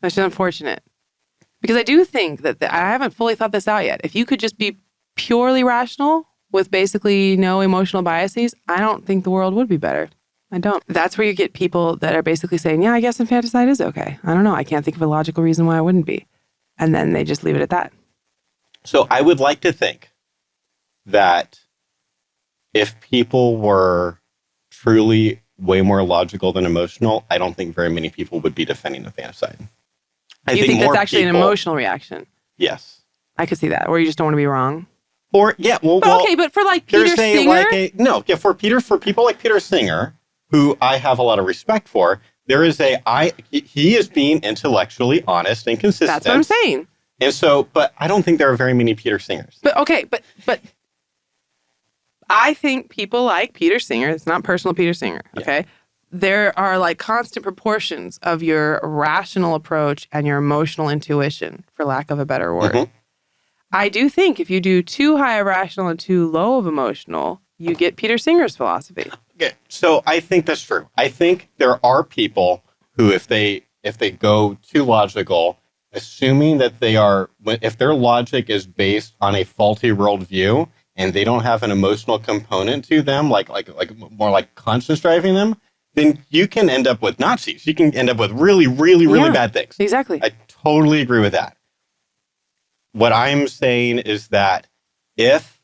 That's just unfortunate. Because I do think that I haven't fully thought this out yet. If you could just be purely rational with basically no emotional biases, I don't think the world would be better. I don't. That's where you get people that are basically saying, yeah, I guess infanticide is okay. I don't know. I can't think of a logical reason why it wouldn't be. And then they just leave it at that. So I would like to think that if people were truly way more logical than emotional, I don't think very many people would be defending infanticide. You think that's actually an emotional reaction? Yes. I could see that. Or you just don't want to be wrong? Or, yeah, well... okay, but for Peter Singer? For people like Peter Singer, who I have a lot of respect for, there is he is being intellectually honest and consistent. That's what I'm saying. And so, but I don't think there are very many Peter Singers. But okay, but I think people like Peter Singer. It's not personal Peter Singer, okay? Yeah. There are like constant proportions of your rational approach and your emotional intuition, for lack of a better word. Mm-hmm. I do think if you do too high of rational and too low of emotional, you get Peter Singer's philosophy. Okay, so I think that's true. I think there are people who, if they go too logical, assuming that if their logic is based on a faulty worldview and they don't have an emotional component to them, like more like conscience driving them, then you can end up with Nazis. You can end up with really, really, really bad things. Exactly. I totally agree with that. What I'm saying is that if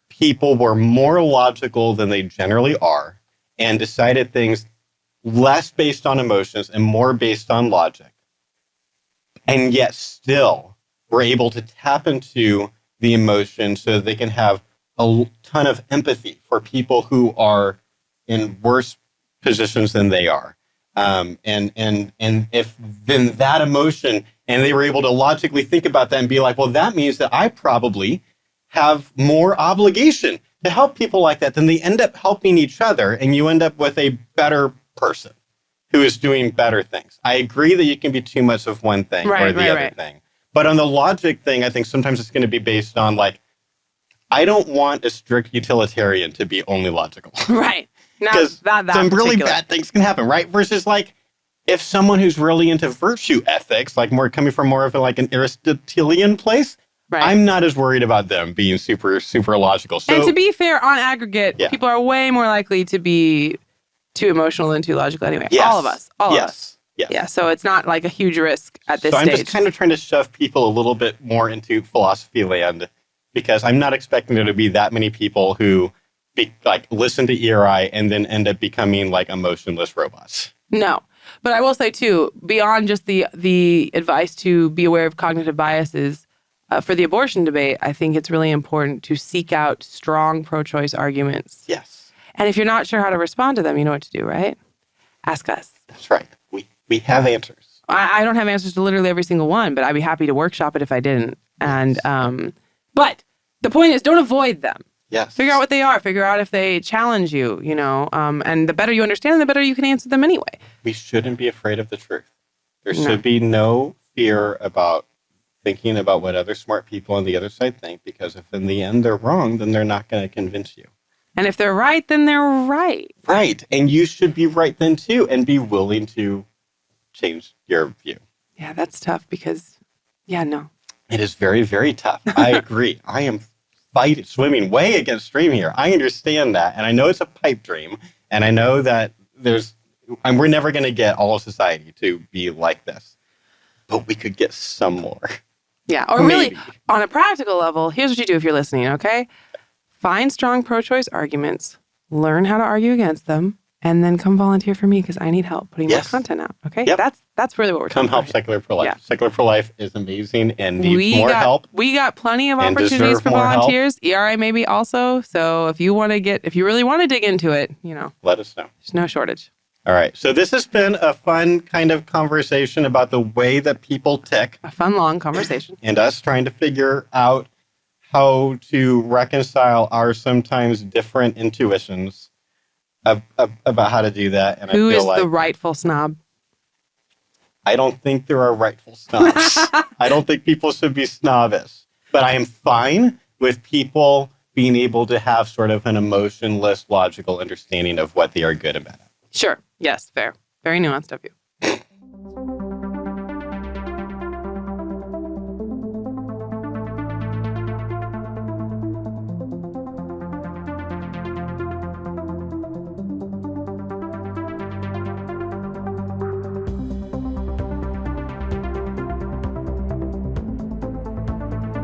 people were more logical than they generally are and decided things less based on emotions and more based on logic, and yet still were able to tap into the emotion so that they can have a ton of empathy for people who are in worse positions than they are. And if then that emotion, and they were able to logically think about that and be like, well, that means that I probably have more obligation to help people like that. Then they end up helping each other, and you end up with a better person who is doing better things. I agree that you can be too much of one thing or the other thing. But on the logic thing, I think sometimes it's going to be based on like, I don't want a strict utilitarian to be only logical. Right. Because some really bad things can happen, right? Versus like, if someone who's really into virtue ethics, like more coming from more of like an Aristotelian place, right, I'm not as worried about them being super, super logical. So, and to be fair, on aggregate, people are way more likely to be too emotional than too logical anyway. Yes. All of us. All of us. Yes. Yeah, so it's not like a huge risk at this stage. So I'm just kind of trying to shove people a little bit more into philosophy land, because I'm not expecting there to be that many people who listen to ERI and then end up becoming like emotionless robots. No. But I will say, too, beyond just the advice to be aware of cognitive biases, for the abortion debate, I think it's really important to seek out strong pro-choice arguments. Yes. And if you're not sure how to respond to them, you know what to do, right? Ask us. That's right. We have answers. I don't have answers to literally every single one, but I'd be happy to workshop it if I didn't. And but the point is, don't avoid them. Yes. Figure out what they are. Figure out if they challenge you, and the better you understand them, the better you can answer them anyway. We shouldn't be afraid of the truth. There should be no fear about thinking about what other smart people on the other side think, because if in the end they're wrong, then they're not going to convince you. And if they're right, then they're right. Right. And you should be right then too, and be willing to change your view. Yeah, that's tough because, no. It is very, very tough. I agree. I am swimming way against stream here. I understand that. And I know it's a pipe dream. And I know that we're never going to get all of society to be like this. But we could get some more. Yeah. Or maybe. Really, on a practical level, here's what you do if you're listening, okay? Find strong pro-choice arguments, learn how to argue against them, and then come volunteer for me because I need help putting more content out. Okay, that's really what we're talking about. Come help Secular Pro-Life. Yeah. Secular Pro-Life is amazing and needs more help. We got plenty of opportunities for volunteers. ERI maybe also. So if you really want to dig into it, let us know. There's no shortage. All right. So this has been a fun kind of conversation about the way that people tick. A fun, long conversation. And us trying to figure out how to reconcile our sometimes different intuitions about how to do that. And Who is the rightful snob? I don't think there are rightful snobs. I don't think people should be snobbish. But I am fine with people being able to have sort of an emotionless, logical understanding of what they are good and bad at. Sure. Yes, fair. Very nuanced of you.